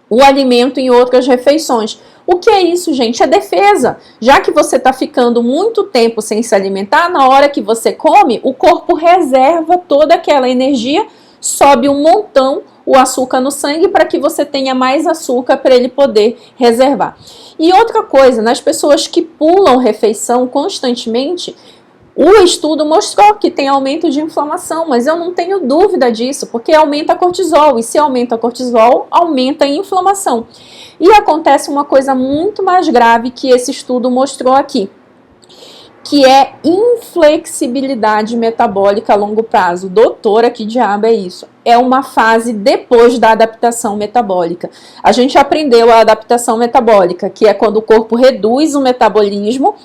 [SPEAKER 1] o alimento em outras refeições. O que é isso, gente? É defesa. Já que você está ficando muito tempo sem se alimentar, na hora que você come, o corpo reserva toda aquela energia, sobe um montão o açúcar no sangue para que você tenha mais açúcar para ele poder reservar. E outra coisa, nas pessoas que pulam refeição constantemente, o estudo mostrou que tem aumento de inflamação, mas eu não tenho dúvida disso, porque aumenta cortisol, e se aumenta cortisol, aumenta a inflamação. E acontece uma coisa muito mais grave que esse estudo mostrou aqui, que é inflexibilidade metabólica a longo prazo. Doutora, que diabo é isso? É uma fase depois da adaptação metabólica. A gente aprendeu a adaptação metabólica, que é quando o corpo reduz o metabolismo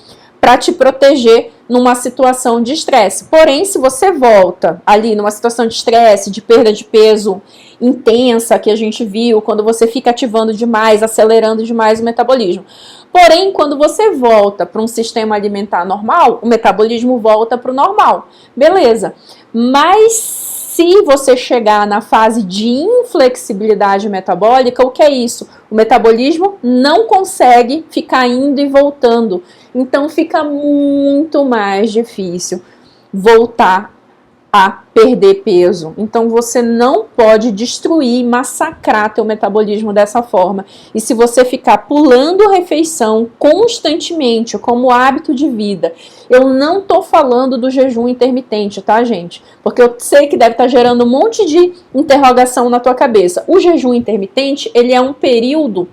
[SPEAKER 1] para te proteger numa situação de estresse. Porém, se você volta ali numa situação de estresse, de perda de peso intensa que a gente viu, quando você fica ativando demais, acelerando demais o metabolismo. Porém, quando você volta para um sistema alimentar normal, o metabolismo volta para o normal. Beleza. Mas se você chegar na fase de inflexibilidade metabólica, o que é isso? O metabolismo não consegue ficar indo e voltando. Então fica muito mais difícil voltar a perder peso. Então você não pode destruir, massacrar teu metabolismo dessa forma. E se você ficar pulando refeição constantemente, como hábito de vida, eu não tô falando do jejum intermitente, tá, gente? Porque eu sei que deve estar gerando um monte de interrogação na tua cabeça. O jejum intermitente, ele é um período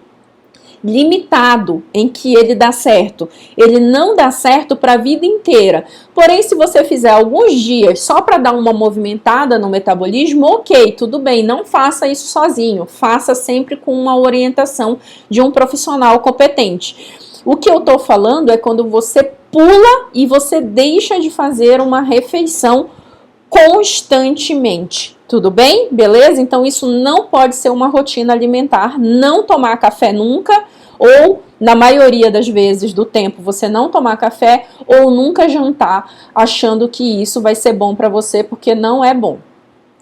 [SPEAKER 1] limitado em que ele dá certo. Ele não dá certo para a vida inteira. Porém, se você fizer alguns dias só para dar uma movimentada no metabolismo, ok, tudo bem, não faça isso sozinho. Faça sempre com uma orientação de um profissional competente. O que eu tô falando é quando você pula e você deixa de fazer uma refeição constantemente. Tudo bem? Beleza? Então isso não pode ser uma rotina alimentar. Não tomar café nunca, ou na maioria das vezes do tempo você não tomar café, ou nunca jantar achando que isso vai ser bom para você, porque não é bom.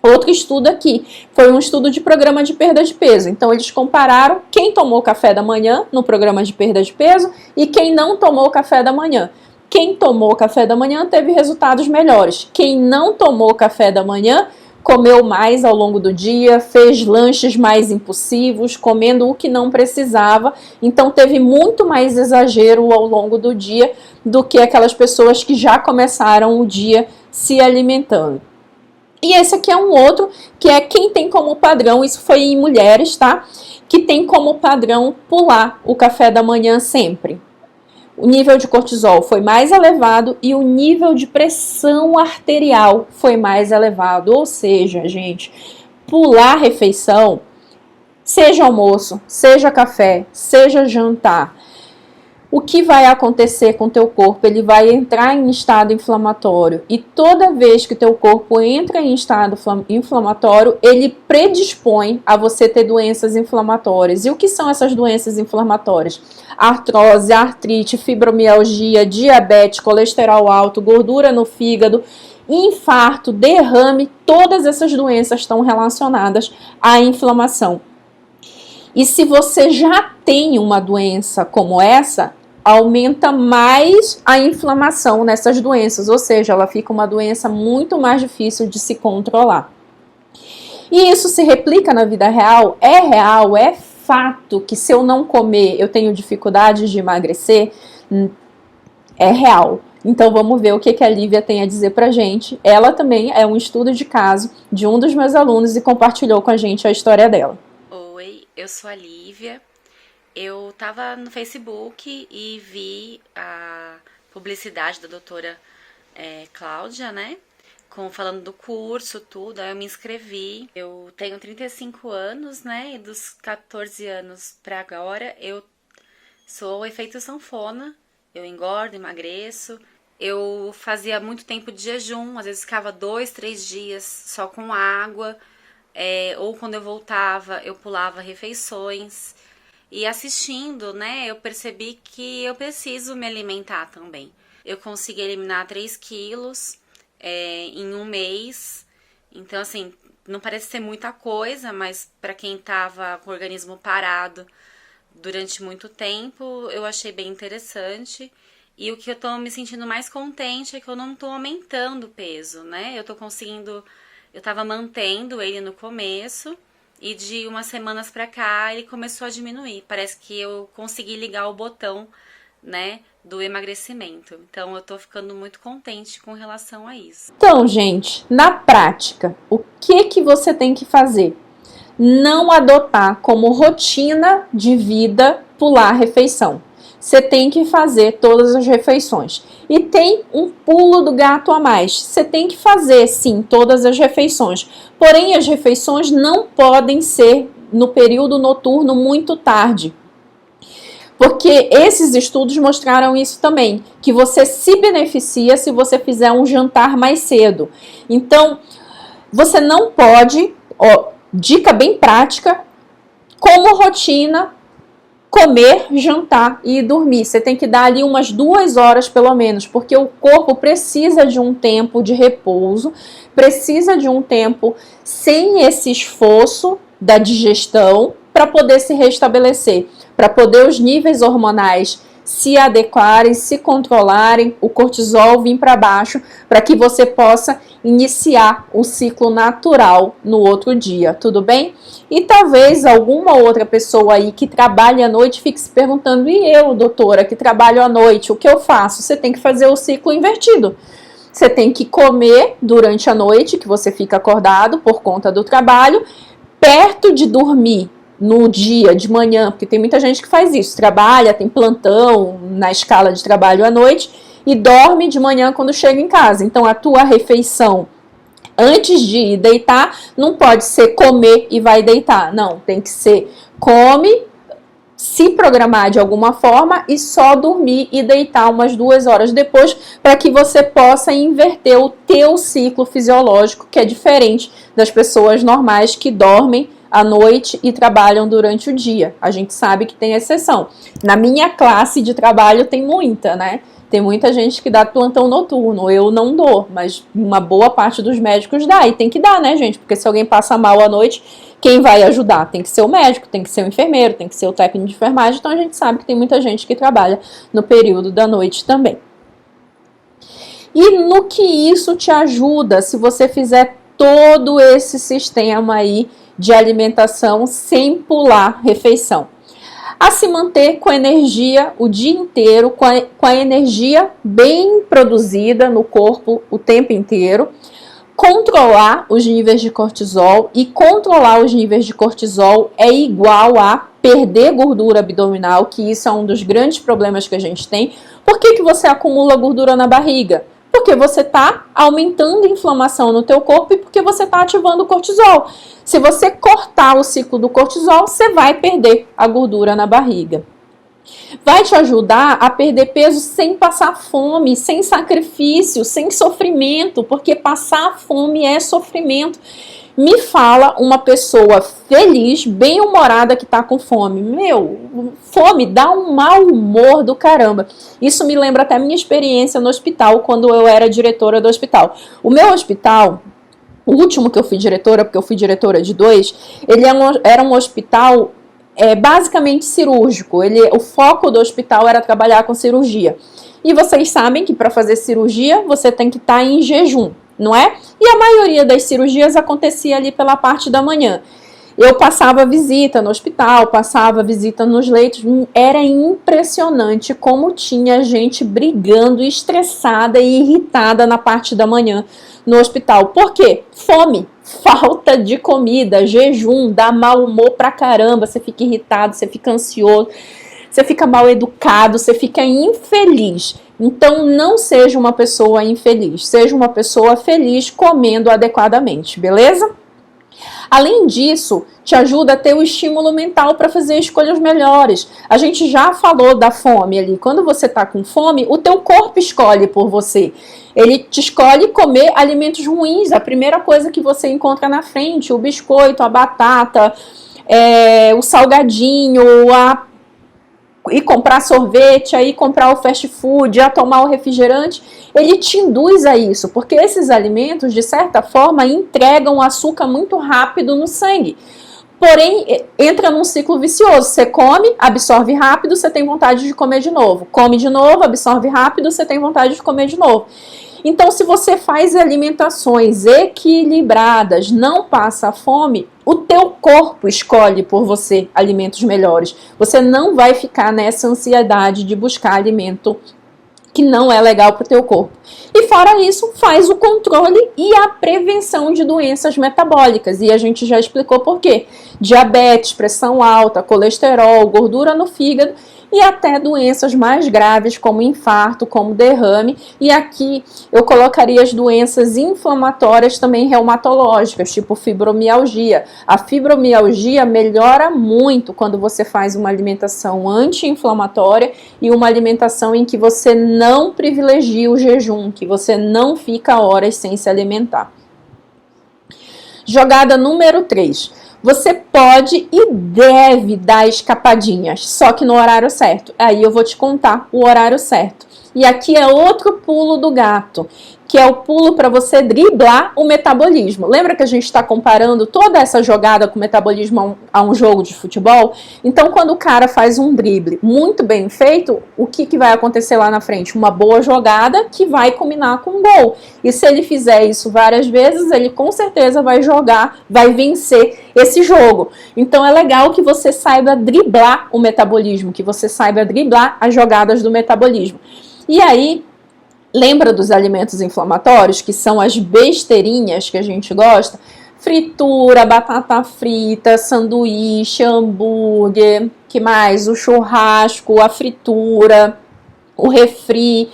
[SPEAKER 1] Outro estudo aqui foi um estudo de programa de perda de peso. Então eles compararam quem tomou café da manhã no programa de perda de peso e quem não tomou café da manhã. Quem tomou café da manhã teve resultados melhores. Quem não tomou café da manhã comeu mais ao longo do dia, fez lanches mais impulsivos, comendo o que não precisava. Então teve muito mais exagero ao longo do dia do que aquelas pessoas que já começaram o dia se alimentando. E esse aqui é um outro, que é quem tem como padrão, isso foi em mulheres, tá? Que tem como padrão pular o café da manhã sempre. O nível de cortisol foi mais elevado e o nível de pressão arterial foi mais elevado. Ou seja, gente, pular a refeição, seja almoço, seja café, seja jantar, o que vai acontecer com o teu corpo? Ele vai entrar em estado inflamatório, e toda vez que teu corpo entra em estado inflamatório, ele predispõe a você ter doenças inflamatórias. E o que são essas doenças inflamatórias? Artrose, artrite, fibromialgia, diabetes, colesterol alto, gordura no fígado, infarto, derrame, todas essas doenças estão relacionadas à inflamação. E se você já tem uma doença como essa, aumenta mais a inflamação nessas doenças, ou seja, ela fica uma doença muito mais difícil de se controlar. E isso se replica na vida real? É fato que se eu não comer, eu tenho dificuldades de emagrecer? É real. Então vamos ver o que a Lívia tem a dizer pra gente. Ela também é um estudo de caso de um dos meus alunos e compartilhou com a gente a história dela.
[SPEAKER 4] Oi, eu sou a Lívia. Eu tava no Facebook e vi a publicidade da doutora Cláudia, né? Falando do curso, tudo, aí eu me inscrevi. Eu tenho 35 anos, né? E dos 14 anos pra agora, eu sou o efeito sanfona. Eu engordo, emagreço. Eu fazia muito tempo de jejum, às vezes ficava 2, 3 dias só com água. Ou quando eu voltava, eu pulava refeições. E assistindo, né, eu percebi que eu preciso me alimentar também. Eu consegui eliminar 3 quilos em um mês. Então, assim, não parece ser muita coisa, mas para quem tava com o organismo parado durante muito tempo, eu achei bem interessante. E o que eu tô me sentindo mais contente é que eu não tô aumentando o peso, né? Eu tô conseguindo... Eu tava mantendo ele no começo e de umas semanas pra cá ele começou a diminuir. Parece que eu consegui ligar o botão, né, do emagrecimento. Então eu tô ficando muito contente com relação a isso.
[SPEAKER 1] Então, gente, na prática, o que você tem que fazer? Não adotar como rotina de vida pular a refeição. Você tem que fazer todas as refeições. E tem um pulo do gato a mais. Você tem que fazer, sim, todas as refeições. Porém, as refeições não podem ser no período noturno muito tarde. Porque esses estudos mostraram isso também, que você se beneficia se você fizer um jantar mais cedo. Então, você não pode, dica bem prática, como rotina, comer, jantar e dormir. Você tem que dar ali umas 2 horas pelo menos, porque o corpo precisa de um tempo de repouso, precisa de um tempo sem esse esforço da digestão para poder se restabelecer, para poder os níveis hormonais se adequarem, se controlarem, o cortisol vir para baixo, para que você possa iniciar o ciclo natural no outro dia, tudo bem? E talvez alguma outra pessoa aí que trabalha à noite fique se perguntando, e eu, doutora, que trabalho à noite, o que eu faço? Você tem que fazer o ciclo invertido. Você tem que comer durante a noite, que você fica acordado por conta do trabalho, perto de dormir, no dia, de manhã, porque tem muita gente que faz isso, trabalha, tem plantão na escala de trabalho à noite e dorme de manhã quando chega em casa. Então a tua refeição antes de ir deitar não pode ser comer e vai deitar, não, tem que ser come, se programar de alguma forma e só dormir e deitar umas 2 horas depois para que você possa inverter o teu ciclo fisiológico, que é diferente das pessoas normais que dormem à noite e trabalham durante o dia. A gente sabe que tem exceção. Na minha classe de trabalho tem muita, né? Tem muita gente que dá plantão noturno. Eu não dou, mas uma boa parte dos médicos dá. E tem que dar, né, gente? Porque se alguém passa mal à noite, quem vai ajudar? Tem que ser o médico, tem que ser o enfermeiro, tem que ser o técnico de enfermagem. Então a gente sabe que tem muita gente que trabalha no período da noite também. E no que isso te ajuda se você fizer todo esse sistema aí de alimentação sem pular refeição? A se manter com energia o dia inteiro, com a energia bem produzida no corpo o tempo inteiro, controlar os níveis de cortisol, e controlar os níveis de cortisol é igual a perder gordura abdominal, que isso é um dos grandes problemas que a gente tem. Por que você acumula gordura na barriga? Porque você está aumentando a inflamação no teu corpo e porque você está ativando o cortisol. Se você cortar o ciclo do cortisol, você vai perder a gordura na barriga. Vai te ajudar a perder peso sem passar fome, sem sacrifício, sem sofrimento, porque passar fome é sofrimento. Me fala uma pessoa feliz, bem-humorada que tá com fome. Meu, fome dá um mau humor do caramba. Isso me lembra até a minha experiência no hospital, quando eu era diretora do hospital. O meu hospital, o último que eu fui diretora, porque eu fui diretora de 2, ele era um hospital basicamente cirúrgico. O foco do hospital era trabalhar com cirurgia. E vocês sabem que para fazer cirurgia você tem que estar em jejum, não é? E a maioria das cirurgias acontecia ali pela parte da manhã. Eu passava visita no hospital, passava visita nos leitos, era impressionante como tinha gente brigando, estressada e irritada na parte da manhã no hospital. Por quê? Fome, falta de comida, jejum, dá mau humor pra caramba, você fica irritado, você fica ansioso, você fica mal educado, você fica infeliz. Então não seja uma pessoa infeliz, seja uma pessoa feliz comendo adequadamente, beleza? Além disso, te ajuda a ter o estímulo mental para fazer escolhas melhores. A gente já falou da fome ali. Quando você está com fome, o teu corpo escolhe por você. Ele te escolhe comer alimentos ruins. A primeira coisa que você encontra na frente, o biscoito, a batata, o salgadinho, e comprar sorvete, aí comprar o fast food, a tomar o refrigerante, ele te induz a isso, porque esses alimentos, de certa forma, entregam açúcar muito rápido no sangue. Porém, entra num ciclo vicioso. Você come, absorve rápido, você tem vontade de comer de novo. Come de novo, absorve rápido, você tem vontade de comer de novo. Então, se você faz alimentações equilibradas, não passa fome, o teu corpo escolhe por você alimentos melhores. Você não vai ficar nessa ansiedade de buscar alimento que não é legal para o teu corpo. E fora isso, faz o controle e a prevenção de doenças metabólicas. E a gente já explicou por quê. Diabetes, pressão alta, colesterol, gordura no fígado e até doenças mais graves como infarto, como derrame. E aqui eu colocaria as doenças inflamatórias também reumatológicas, tipo fibromialgia. A fibromialgia melhora muito quando você faz uma alimentação anti-inflamatória e uma alimentação em que você não privilegia o jejum, que você não fica horas sem se alimentar. Jogada número 3. Você pode e deve dar escapadinhas, só que no horário certo. Aí eu vou te contar o horário certo. E aqui é outro pulo do gato, que é o pulo para você driblar o metabolismo. Lembra que a gente está comparando toda essa jogada com o metabolismo a um jogo de futebol? Então, quando o cara faz um drible muito bem feito, o que vai acontecer lá na frente? Uma boa jogada que vai combinar com um gol. E se ele fizer isso várias vezes, ele com certeza vai jogar, vai vencer esse jogo. Então, é legal que você saiba driblar o metabolismo, que você saiba driblar as jogadas do metabolismo. E aí, lembra dos alimentos inflamatórios, que são as besteirinhas que a gente gosta? Fritura, batata frita, sanduíche, hambúrguer, que mais? O churrasco, a fritura, o refri,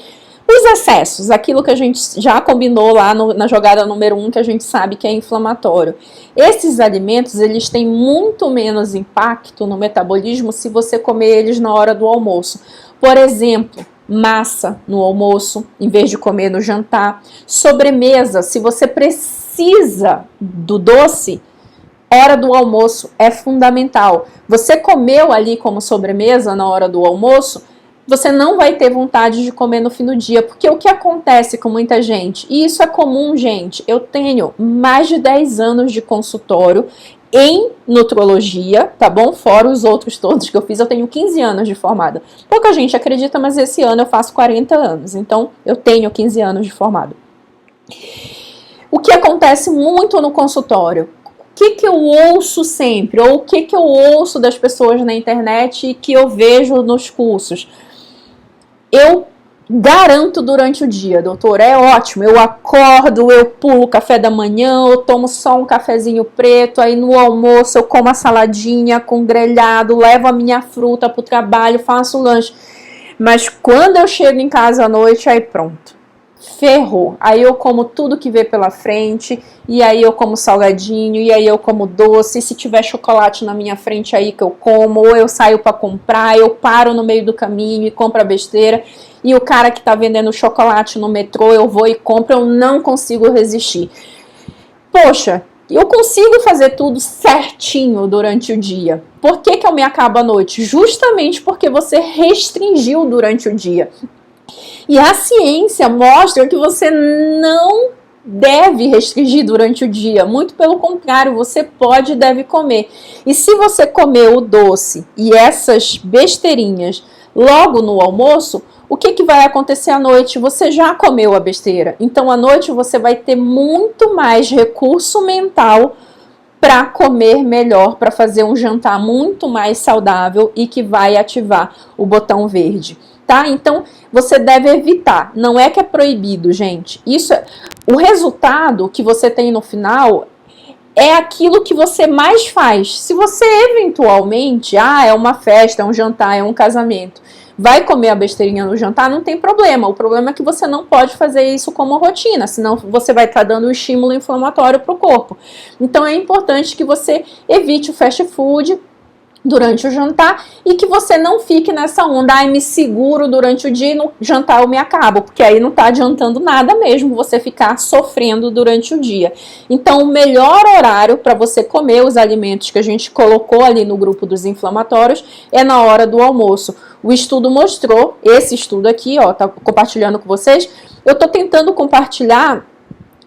[SPEAKER 1] os excessos, aquilo que a gente já combinou lá na jogada número 1, que a gente sabe que é inflamatório. Esses alimentos, eles têm muito menos impacto no metabolismo se você comer eles na hora do almoço. Por exemplo, massa no almoço, em vez de comer no jantar. Sobremesa, se você precisa do doce, hora do almoço é fundamental. Você comeu ali como sobremesa na hora do almoço, você não vai ter vontade de comer no fim do dia, porque o que acontece com muita gente, e isso é comum, gente, eu tenho mais de 10 anos de consultório em nutrologia, tá bom? Fora os outros todos que eu fiz, eu tenho 15 anos de formada. Pouca gente acredita, mas esse ano eu faço 40 anos, então eu tenho 15 anos de formada. O que acontece muito no consultório? O que eu ouço sempre? Ou o que eu ouço das pessoas na internet e que eu vejo nos cursos? Eu garanto durante o dia, doutor, é ótimo, eu acordo, eu pulo o café da manhã, eu tomo só um cafezinho preto, aí no almoço eu como a saladinha com grelhado, levo a minha fruta pro trabalho, faço lanche. Mas quando eu chego em casa à noite, aí pronto, ferrou. Aí eu como tudo que vê pela frente, e aí eu como salgadinho, e aí eu como doce, e se tiver chocolate na minha frente aí que eu como, ou eu saio para comprar, eu paro no meio do caminho e compro a besteira, e o cara que tá vendendo chocolate no metrô, eu vou e compro, eu não consigo resistir. Poxa, eu consigo fazer tudo certinho durante o dia. Por que eu me acabo à noite? Justamente porque você restringiu durante o dia. E a ciência mostra que você não deve restringir durante o dia. Muito pelo contrário, você pode e deve comer. E se você comer o doce e essas besteirinhas logo no almoço, o que vai acontecer à noite? Você já comeu a besteira. Então, à noite, você vai ter muito mais recurso mental para comer melhor, para fazer um jantar muito mais saudável e que vai ativar o botão verde, tá? Então, você deve evitar. Não é que é proibido, gente. Isso, o resultado que você tem no final é aquilo que você mais faz. Se você eventualmente, é uma festa, é um jantar, é um casamento, vai comer a besteirinha no jantar, não tem problema. O problema é que você não pode fazer isso como rotina, senão você vai estar dando um estímulo inflamatório para o corpo. Então é importante que você evite o fast food durante o jantar e que você não fique nessa onda, me seguro durante o dia e no jantar eu me acabo, porque aí não está adiantando nada mesmo você ficar sofrendo durante o dia. Então o melhor horário para você comer os alimentos que a gente colocou ali no grupo dos inflamatórios é na hora do almoço. O estudo mostrou, esse estudo aqui, tá compartilhando com vocês, eu tô tentando compartilhar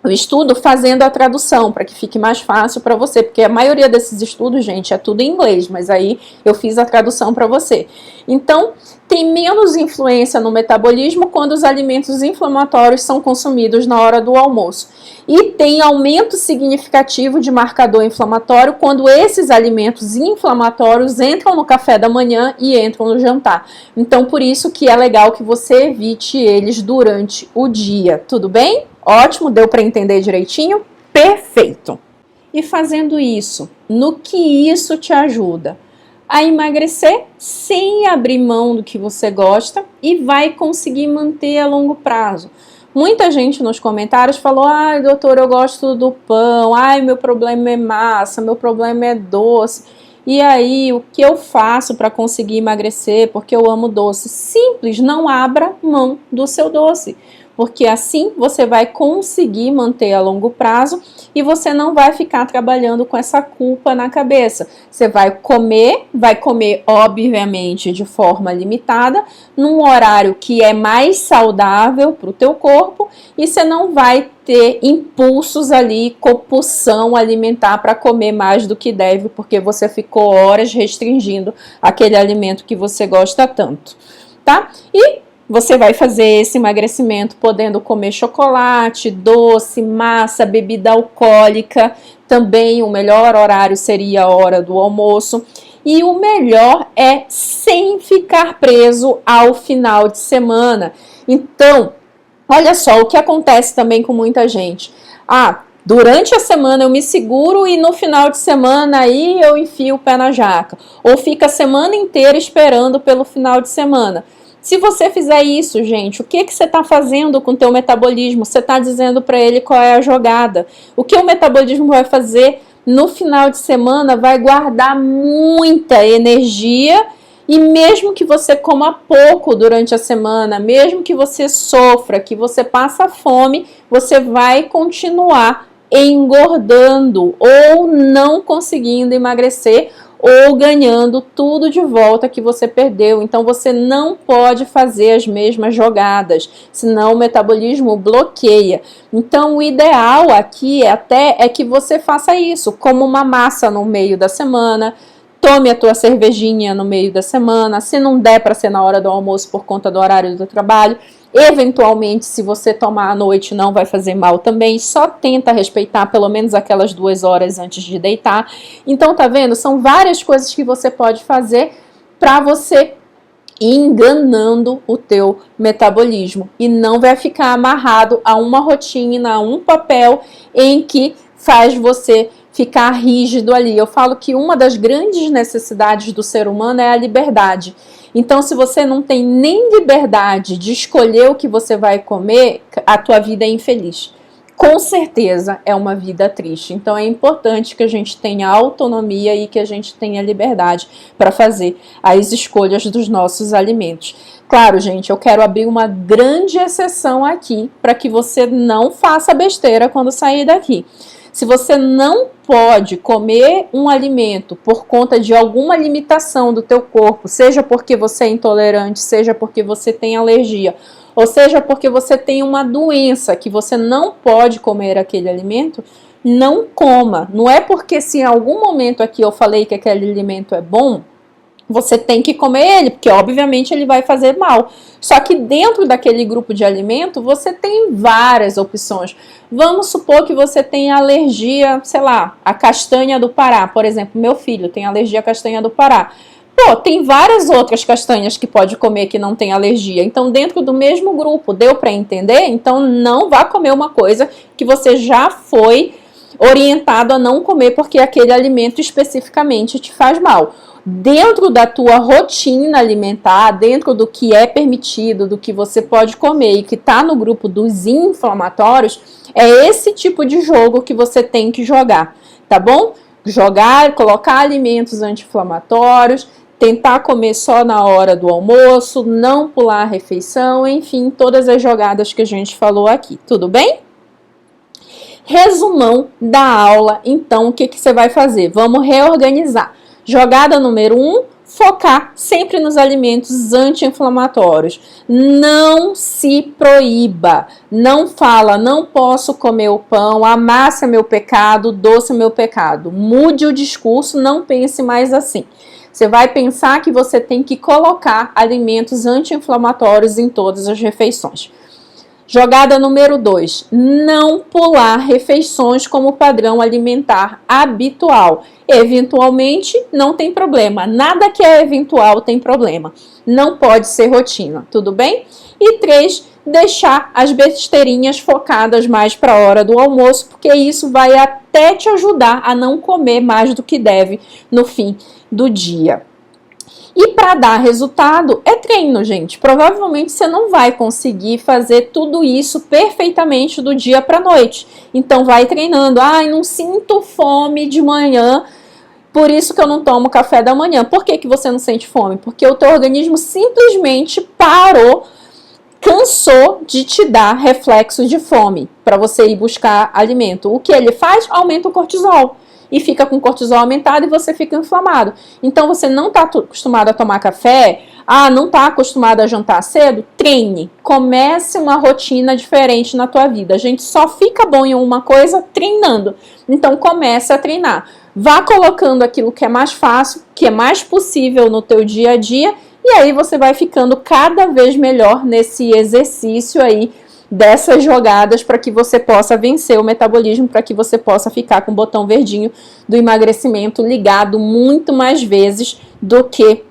[SPEAKER 1] o estudo fazendo a tradução, para que fique mais fácil para você, porque a maioria desses estudos, gente, é tudo em inglês, mas aí eu fiz a tradução para você. Então, tem menos influência no metabolismo quando os alimentos inflamatórios são consumidos na hora do almoço. E tem aumento significativo de marcador inflamatório quando esses alimentos inflamatórios entram no café da manhã e entram no jantar. Então, por isso que é legal que você evite eles durante o dia, tudo bem? Ótimo, deu para entender direitinho? Perfeito! E fazendo isso, no que isso te ajuda? A emagrecer sem abrir mão do que você gosta e vai conseguir manter a longo prazo. Muita gente nos comentários falou, doutor, eu gosto do pão, meu problema é massa, meu problema é doce. E aí, o que eu faço para conseguir emagrecer? Porque eu amo doce. Simples, não abra mão do seu doce. Porque assim você vai conseguir manter a longo prazo e você não vai ficar trabalhando com essa culpa na cabeça. Você vai comer obviamente de forma limitada, num horário que é mais saudável para o teu corpo e você não vai ter impulsos ali, compulsão alimentar para comer mais do que deve, porque você ficou horas restringindo aquele alimento que você gosta tanto, tá? E você vai fazer esse emagrecimento podendo comer chocolate, doce, massa, bebida alcoólica. Também o melhor horário seria a hora do almoço. E o melhor é sem ficar preso ao final de semana. Então, olha só o que acontece também com muita gente. Durante a semana eu me seguro e no final de semana aí eu enfio o pé na jaca. Ou fica a semana inteira esperando pelo final de semana. Se você fizer isso, gente, o que você está fazendo com o teu metabolismo? Você está dizendo para ele qual é a jogada. O que o metabolismo vai fazer no final de semana vai guardar muita energia e mesmo que você coma pouco durante a semana, mesmo que você sofra, que você passa fome, você vai continuar engordando ou não conseguindo emagrecer ou ganhando tudo de volta que você perdeu. Então você não pode fazer as mesmas jogadas, senão o metabolismo bloqueia. Então o ideal aqui é que você faça isso, como uma massa no meio da semana, tome a tua cervejinha no meio da semana, se não der para ser na hora do almoço por conta do horário do trabalho, eventualmente se você tomar à noite não vai fazer mal também, só tenta respeitar pelo menos aquelas 2 horas antes de deitar. Então tá vendo? São várias coisas que você pode fazer para você ir enganando o teu metabolismo e não vai ficar amarrado a uma rotina, a um papel em que faz você ficar rígido ali. Eu falo que uma das grandes necessidades do ser humano é a liberdade. Então, se você não tem nem liberdade de escolher o que você vai comer, a tua vida é infeliz. Com certeza é uma vida triste. Então é importante que a gente tenha autonomia e que a gente tenha liberdade para fazer as escolhas dos nossos alimentos. Claro, gente, eu quero abrir uma grande exceção aqui para que você não faça besteira quando sair daqui. Se você não pode comer um alimento por conta de alguma limitação do teu corpo, seja porque você é intolerante, seja porque você tem alergia, ou seja porque você tem uma doença que você não pode comer aquele alimento, não coma. Não é porque se em algum momento aqui eu falei que aquele alimento é bom, você tem que comer ele, porque obviamente ele vai fazer mal. Só que dentro daquele grupo de alimento, você tem várias opções. Vamos supor que você tem alergia, sei lá, à castanha do Pará. Por exemplo, meu filho tem alergia à castanha do Pará. Pô, tem várias outras castanhas que pode comer que não tem alergia. Então, dentro do mesmo grupo, deu para entender? Então, não vá comer uma coisa que você já foi orientado a não comer porque aquele alimento especificamente te faz mal. Dentro da tua rotina alimentar, dentro do que é permitido, do que você pode comer e que está no grupo dos inflamatórios, é esse tipo de jogo que você tem que jogar, tá bom? Jogar, colocar alimentos anti-inflamatórios, tentar comer só na hora do almoço, não pular a refeição, enfim, todas as jogadas que a gente falou aqui, tudo bem? Resumão da aula, então, o que você vai fazer? Vamos reorganizar. Jogada número 1, focar sempre nos alimentos anti-inflamatórios. Não se proíba. Não fala, não posso comer o pão, a massa é meu pecado, doce é meu pecado. Mude o discurso, não pense mais assim. Você vai pensar que você tem que colocar alimentos anti-inflamatórios em todas as refeições. Jogada número 2, não pular refeições como padrão alimentar habitual. Eventualmente, não tem problema. Nada que é eventual tem problema. Não pode ser rotina, tudo bem? E 3, deixar as besteirinhas focadas mais para a hora do almoço, porque isso vai até te ajudar a não comer mais do que deve no fim do dia. E para dar resultado é treino, gente. Provavelmente você não vai conseguir fazer tudo isso perfeitamente do dia para a noite. Então vai treinando. Ai, não sinto fome de manhã, por isso que eu não tomo café da manhã. Por que você não sente fome? Porque o teu organismo simplesmente parou, cansou de te dar reflexos de fome para você ir buscar alimento. O que ele faz? Aumenta o cortisol. E fica com cortisol aumentado e você fica inflamado. Então, você não está acostumado a tomar café, não está acostumado a jantar cedo? Treine. Comece uma rotina diferente na tua vida. A gente só fica bom em uma coisa treinando. Então, comece a treinar. Vá colocando aquilo que é mais fácil, que é mais possível no teu dia a dia, e aí você vai ficando cada vez melhor nesse exercício aí, dessas jogadas para que você possa vencer o metabolismo, para que você possa ficar com o botão verdinho do emagrecimento ligado muito mais vezes do que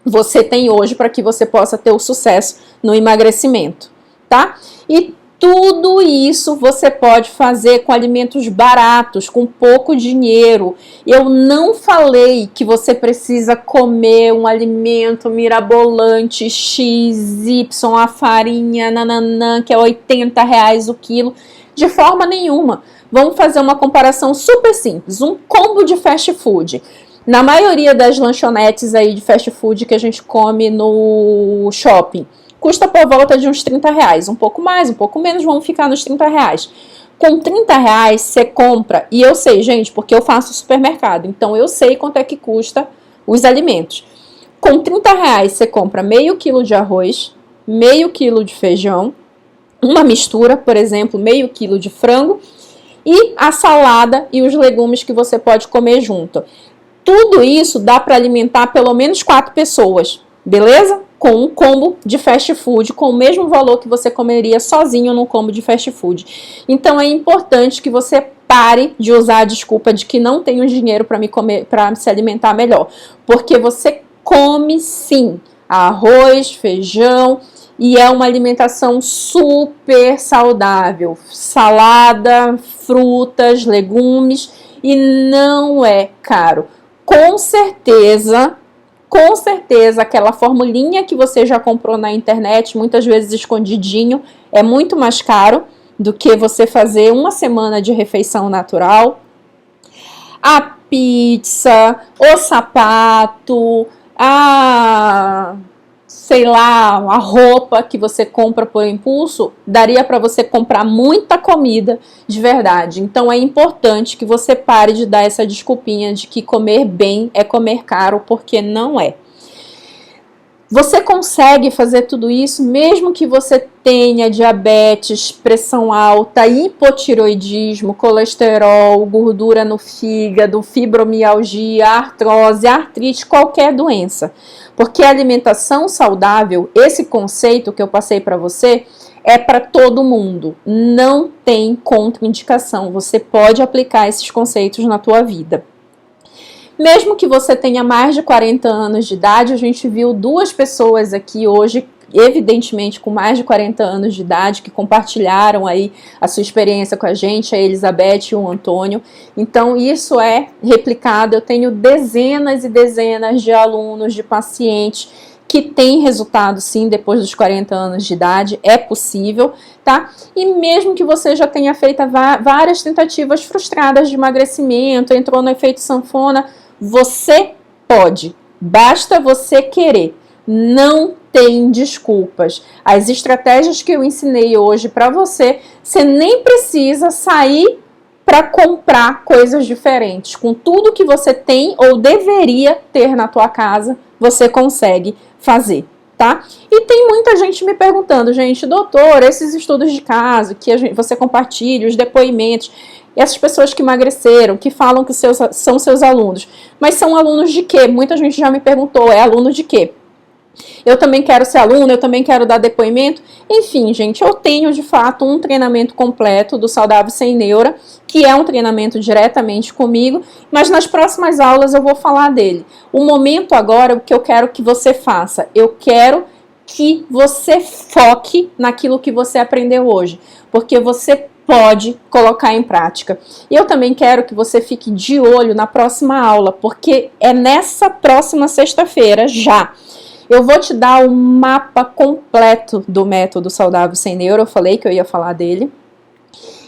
[SPEAKER 1] você tem hoje, para que você possa ter o sucesso no emagrecimento, tá? E tudo isso você pode fazer com alimentos baratos, com pouco dinheiro. Eu não falei que você precisa comer um alimento mirabolante XY, a farinha, nananã, que é R$80 o quilo, de forma nenhuma. Vamos fazer uma comparação super simples, um combo de fast food. Na maioria das lanchonetes aí de fast food que a gente come no shopping, custa por volta de uns R$30, um pouco mais, um pouco menos, vamos ficar nos R$30. Com R$30 você compra, e eu sei, gente, porque eu faço supermercado, então eu sei quanto é que custa os alimentos. Com R$30 você compra meio quilo de arroz, meio quilo de feijão, uma mistura, por exemplo, meio quilo de frango, e a salada e os legumes que você pode comer junto. Tudo isso dá para alimentar pelo menos 4 pessoas, beleza? Com um combo de fast food, com o mesmo valor que você comeria sozinho num combo de fast food. Então é importante que você pare de usar a desculpa de que não tenho dinheiro para se alimentar melhor, porque você come sim arroz, feijão, e é uma alimentação super saudável, salada, frutas, legumes, e não é caro. Com certeza, aquela formulinha que você já comprou na internet, muitas vezes escondidinho, é muito mais caro do que você fazer uma semana de refeição natural. A pizza, o sapato, sei lá, a roupa que você compra por impulso, daria para você comprar muita comida de verdade. Então é importante que você pare de dar essa desculpinha de que comer bem é comer caro, porque não é. Você consegue fazer tudo isso mesmo que você tenha diabetes, pressão alta, hipotiroidismo, colesterol, gordura no fígado, fibromialgia, artrose, artrite, qualquer doença. Porque a alimentação saudável, esse conceito que eu passei para você, é para todo mundo. Não tem contraindicação. Você pode aplicar esses conceitos na tua vida. Mesmo que você tenha mais de 40 anos de idade, a gente viu duas pessoas aqui hoje, evidentemente com mais de 40 anos de idade, que compartilharam aí a sua experiência com a gente, a Elizabeth e o Antônio. Então isso é replicado, eu tenho dezenas e dezenas de alunos, de pacientes que têm resultado sim depois dos 40 anos de idade, é possível, tá? E mesmo que você já tenha feito várias tentativas frustradas de emagrecimento, entrou no efeito sanfona, você pode, basta você querer, não tem desculpas. As estratégias que eu ensinei hoje para você, você nem precisa sair para comprar coisas diferentes. Com tudo que você tem ou deveria ter na tua casa, você consegue fazer, tá? E tem muita gente me perguntando, gente, doutor, esses estudos de caso que você compartilha, os depoimentos, essas pessoas que emagreceram, que falam que são seus alunos, mas são alunos de quê? Muita gente já me perguntou, é aluno de quê? Eu também quero ser aluno, eu também quero dar depoimento. Enfim, gente, eu tenho de fato um treinamento completo do Saudável Sem Neura, que é um treinamento diretamente comigo, mas nas próximas aulas eu vou falar dele. O momento agora, o que eu quero que você faça, eu quero que você foque naquilo que você aprendeu hoje, porque você pode colocar em prática. E eu também quero que você fique de olho na próxima aula, porque é nessa próxima sexta-feira já. Eu vou te dar o mapa completo do método Saudável Sem Neura, eu falei que eu ia falar dele.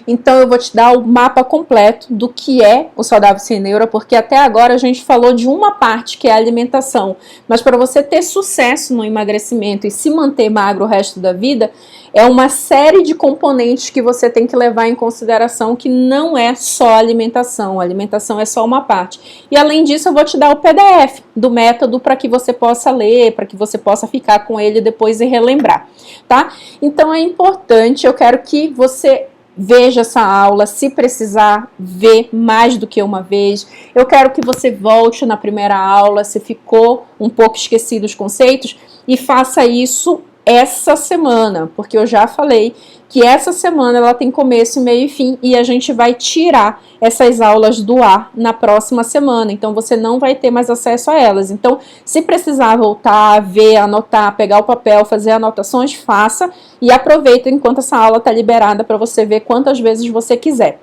[SPEAKER 1] Então eu vou te dar o mapa completo do que é o Saudável Sem Neura, porque até agora a gente falou de uma parte, que é a alimentação. Mas para você ter sucesso no emagrecimento e se manter magro o resto da vida, é uma série de componentes que você tem que levar em consideração, que não é só alimentação. A alimentação é só uma parte. E além disso, eu vou te dar o PDF do método para que você possa ler, para que você possa ficar com ele depois e relembrar, tá? Então é importante, eu quero que você veja essa aula, se precisar ver mais do que uma vez. Eu quero que você volte na primeira aula, se ficou um pouco esquecido os conceitos, e faça isso essa semana, porque eu já falei que essa semana ela tem começo, meio e fim, e a gente vai tirar essas aulas do ar na próxima semana, então você não vai ter mais acesso a elas. Então, se precisar voltar, ver, anotar, pegar o papel, fazer anotações, faça e aproveita enquanto essa aula está liberada para você ver quantas vezes você quiser.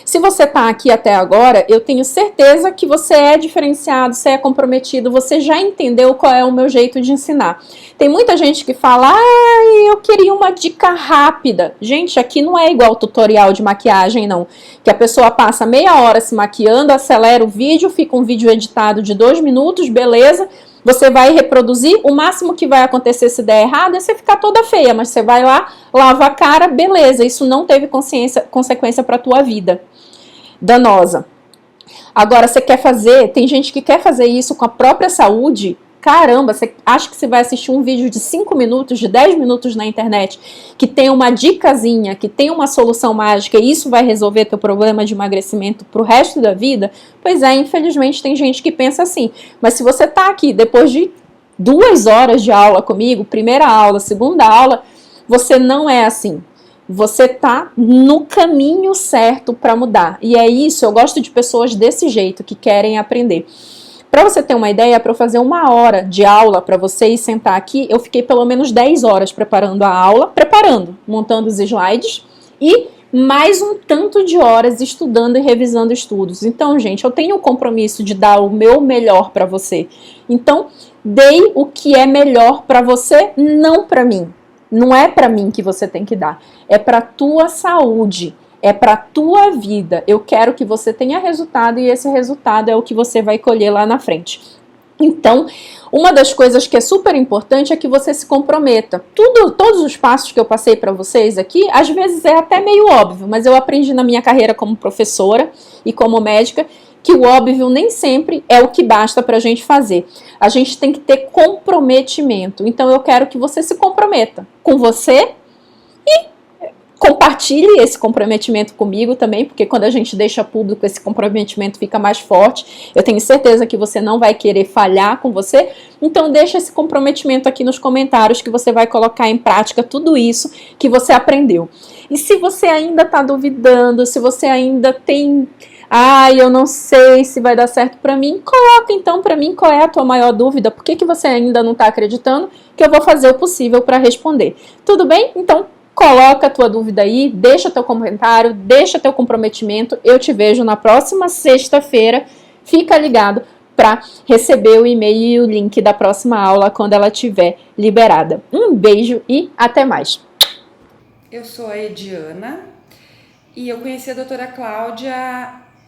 [SPEAKER 1] Se você está aqui até agora, eu tenho certeza que você é diferenciado, você é comprometido, você já entendeu qual é o meu jeito de ensinar. Tem muita gente que fala, eu queria uma dica rápida. Gente, aqui não é igual tutorial de maquiagem, não. Que a pessoa passa meia hora se maquiando, acelera o vídeo, fica um vídeo editado de 2 minutos, beleza. Você vai reproduzir, o máximo que vai acontecer se der errado é você ficar toda feia, mas você vai lá, lava a cara, beleza, isso não teve consequência para a tua vida. Danosa. Agora, você quer fazer, tem gente que quer fazer isso com a própria saúde, caramba, você acha que você vai assistir um vídeo de 5 minutos, de 10 minutos na internet, que tem uma dicasinha, que tem uma solução mágica e isso vai resolver teu problema de emagrecimento pro resto da vida? Pois é, infelizmente tem gente que pensa assim. Mas se você tá aqui depois de 2 horas de aula comigo, primeira aula, segunda aula, você não é assim. Você tá no caminho certo para mudar. E é isso, eu gosto de pessoas desse jeito, que querem aprender. Para você ter uma ideia, para eu fazer 1 hora de aula para você e sentar aqui, eu fiquei pelo menos 10 horas preparando a aula, montando os slides e mais um tanto de horas estudando e revisando estudos. Então, gente, eu tenho o compromisso de dar o meu melhor para você. Então, dei o que é melhor para você, não para mim. Não é para mim que você tem que dar, é para tua saúde, é para tua vida. Eu quero que você tenha resultado e esse resultado é o que você vai colher lá na frente. Então, uma das coisas que é super importante é que você se comprometa. Todos os passos que eu passei para vocês aqui, às vezes é até meio óbvio, mas eu aprendi na minha carreira como professora e como médica que o óbvio nem sempre é o que basta para a gente fazer. A gente tem que ter comprometimento. Então, eu quero que você se comprometa com você e compartilhe esse comprometimento comigo também, porque quando a gente deixa público, esse comprometimento fica mais forte. Eu tenho certeza que você não vai querer falhar com você, então deixa esse comprometimento aqui nos comentários que você vai colocar em prática tudo isso que você aprendeu. E se você ainda está duvidando, se você ainda tem... eu não sei se vai dar certo para mim, coloca então para mim qual é a tua maior dúvida, por que você ainda não está acreditando, que eu vou fazer o possível para responder. Tudo bem? Então, coloca a tua dúvida aí, deixa teu comentário, deixa teu comprometimento. Eu te vejo na próxima sexta-feira. Fica ligado para receber o e-mail e o link da próxima aula quando ela estiver liberada. Um beijo e até mais.
[SPEAKER 5] Eu sou a Ediana e eu conheci a doutora Cláudia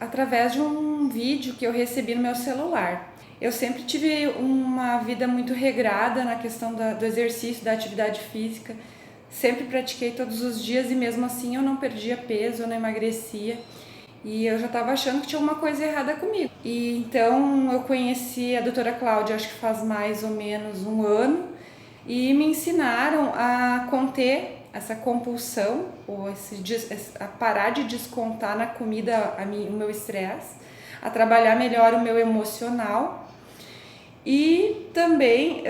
[SPEAKER 5] através de um vídeo que eu recebi no meu celular. Eu sempre tive uma vida muito regrada na questão do exercício, da atividade física. Sempre pratiquei todos os dias e mesmo assim eu não perdia peso, eu não emagrecia. E eu já estava achando que tinha alguma coisa errada comigo. E então eu conheci a doutora Cláudia, acho que faz mais ou menos um ano, e me ensinaram a conter essa compulsão, ou a parar de descontar na comida o meu estresse, a trabalhar melhor o meu emocional e também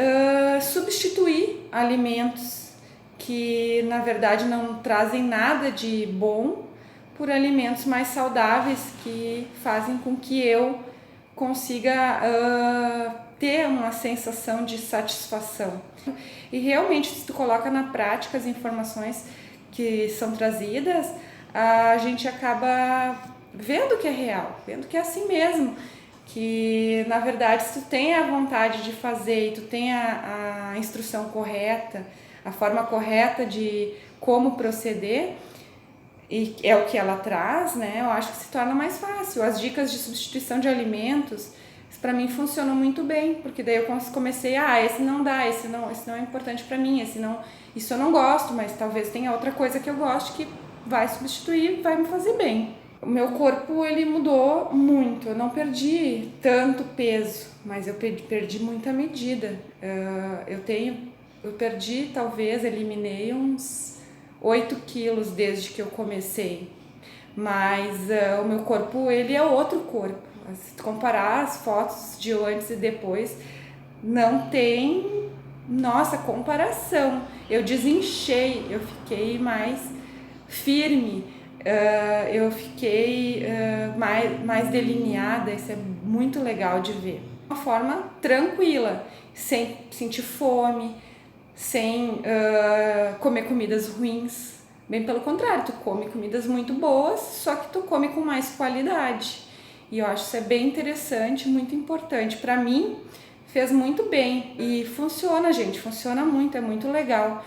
[SPEAKER 5] substituir alimentos que na verdade não trazem nada de bom por alimentos mais saudáveis que fazem com que eu consiga ter uma sensação de satisfação. E realmente, se tu coloca na prática as informações que são trazidas, a gente acaba vendo que é real, vendo que é assim mesmo, que na verdade se tu tem a vontade de fazer e tu tem a instrução correta, a forma correta de como proceder, e é o que ela traz, né? Eu acho que se torna mais fácil. As dicas de substituição de alimentos, para mim funcionam muito bem, porque daí eu comecei, esse não dá, esse não é importante para mim, isso eu não gosto, mas talvez tenha outra coisa que eu goste que vai substituir, vai me fazer bem. O meu corpo, ele mudou muito, eu não perdi tanto peso, mas eu perdi muita medida. Eu perdi, talvez, eliminei uns 8 quilos desde que eu comecei, mas o meu corpo, ele é outro corpo. Se tu comparar as fotos de antes e depois, não tem, comparação. Eu desinchei, eu fiquei mais firme, eu fiquei mais delineada, isso é muito legal de ver. Uma forma tranquila, sem sentir fome, sem comer comidas ruins. Bem pelo contrário, tu come comidas muito boas, só que tu come com mais qualidade. E eu acho isso bem interessante, muito importante. Para mim, fez muito bem. E funciona, gente, funciona muito, é muito legal.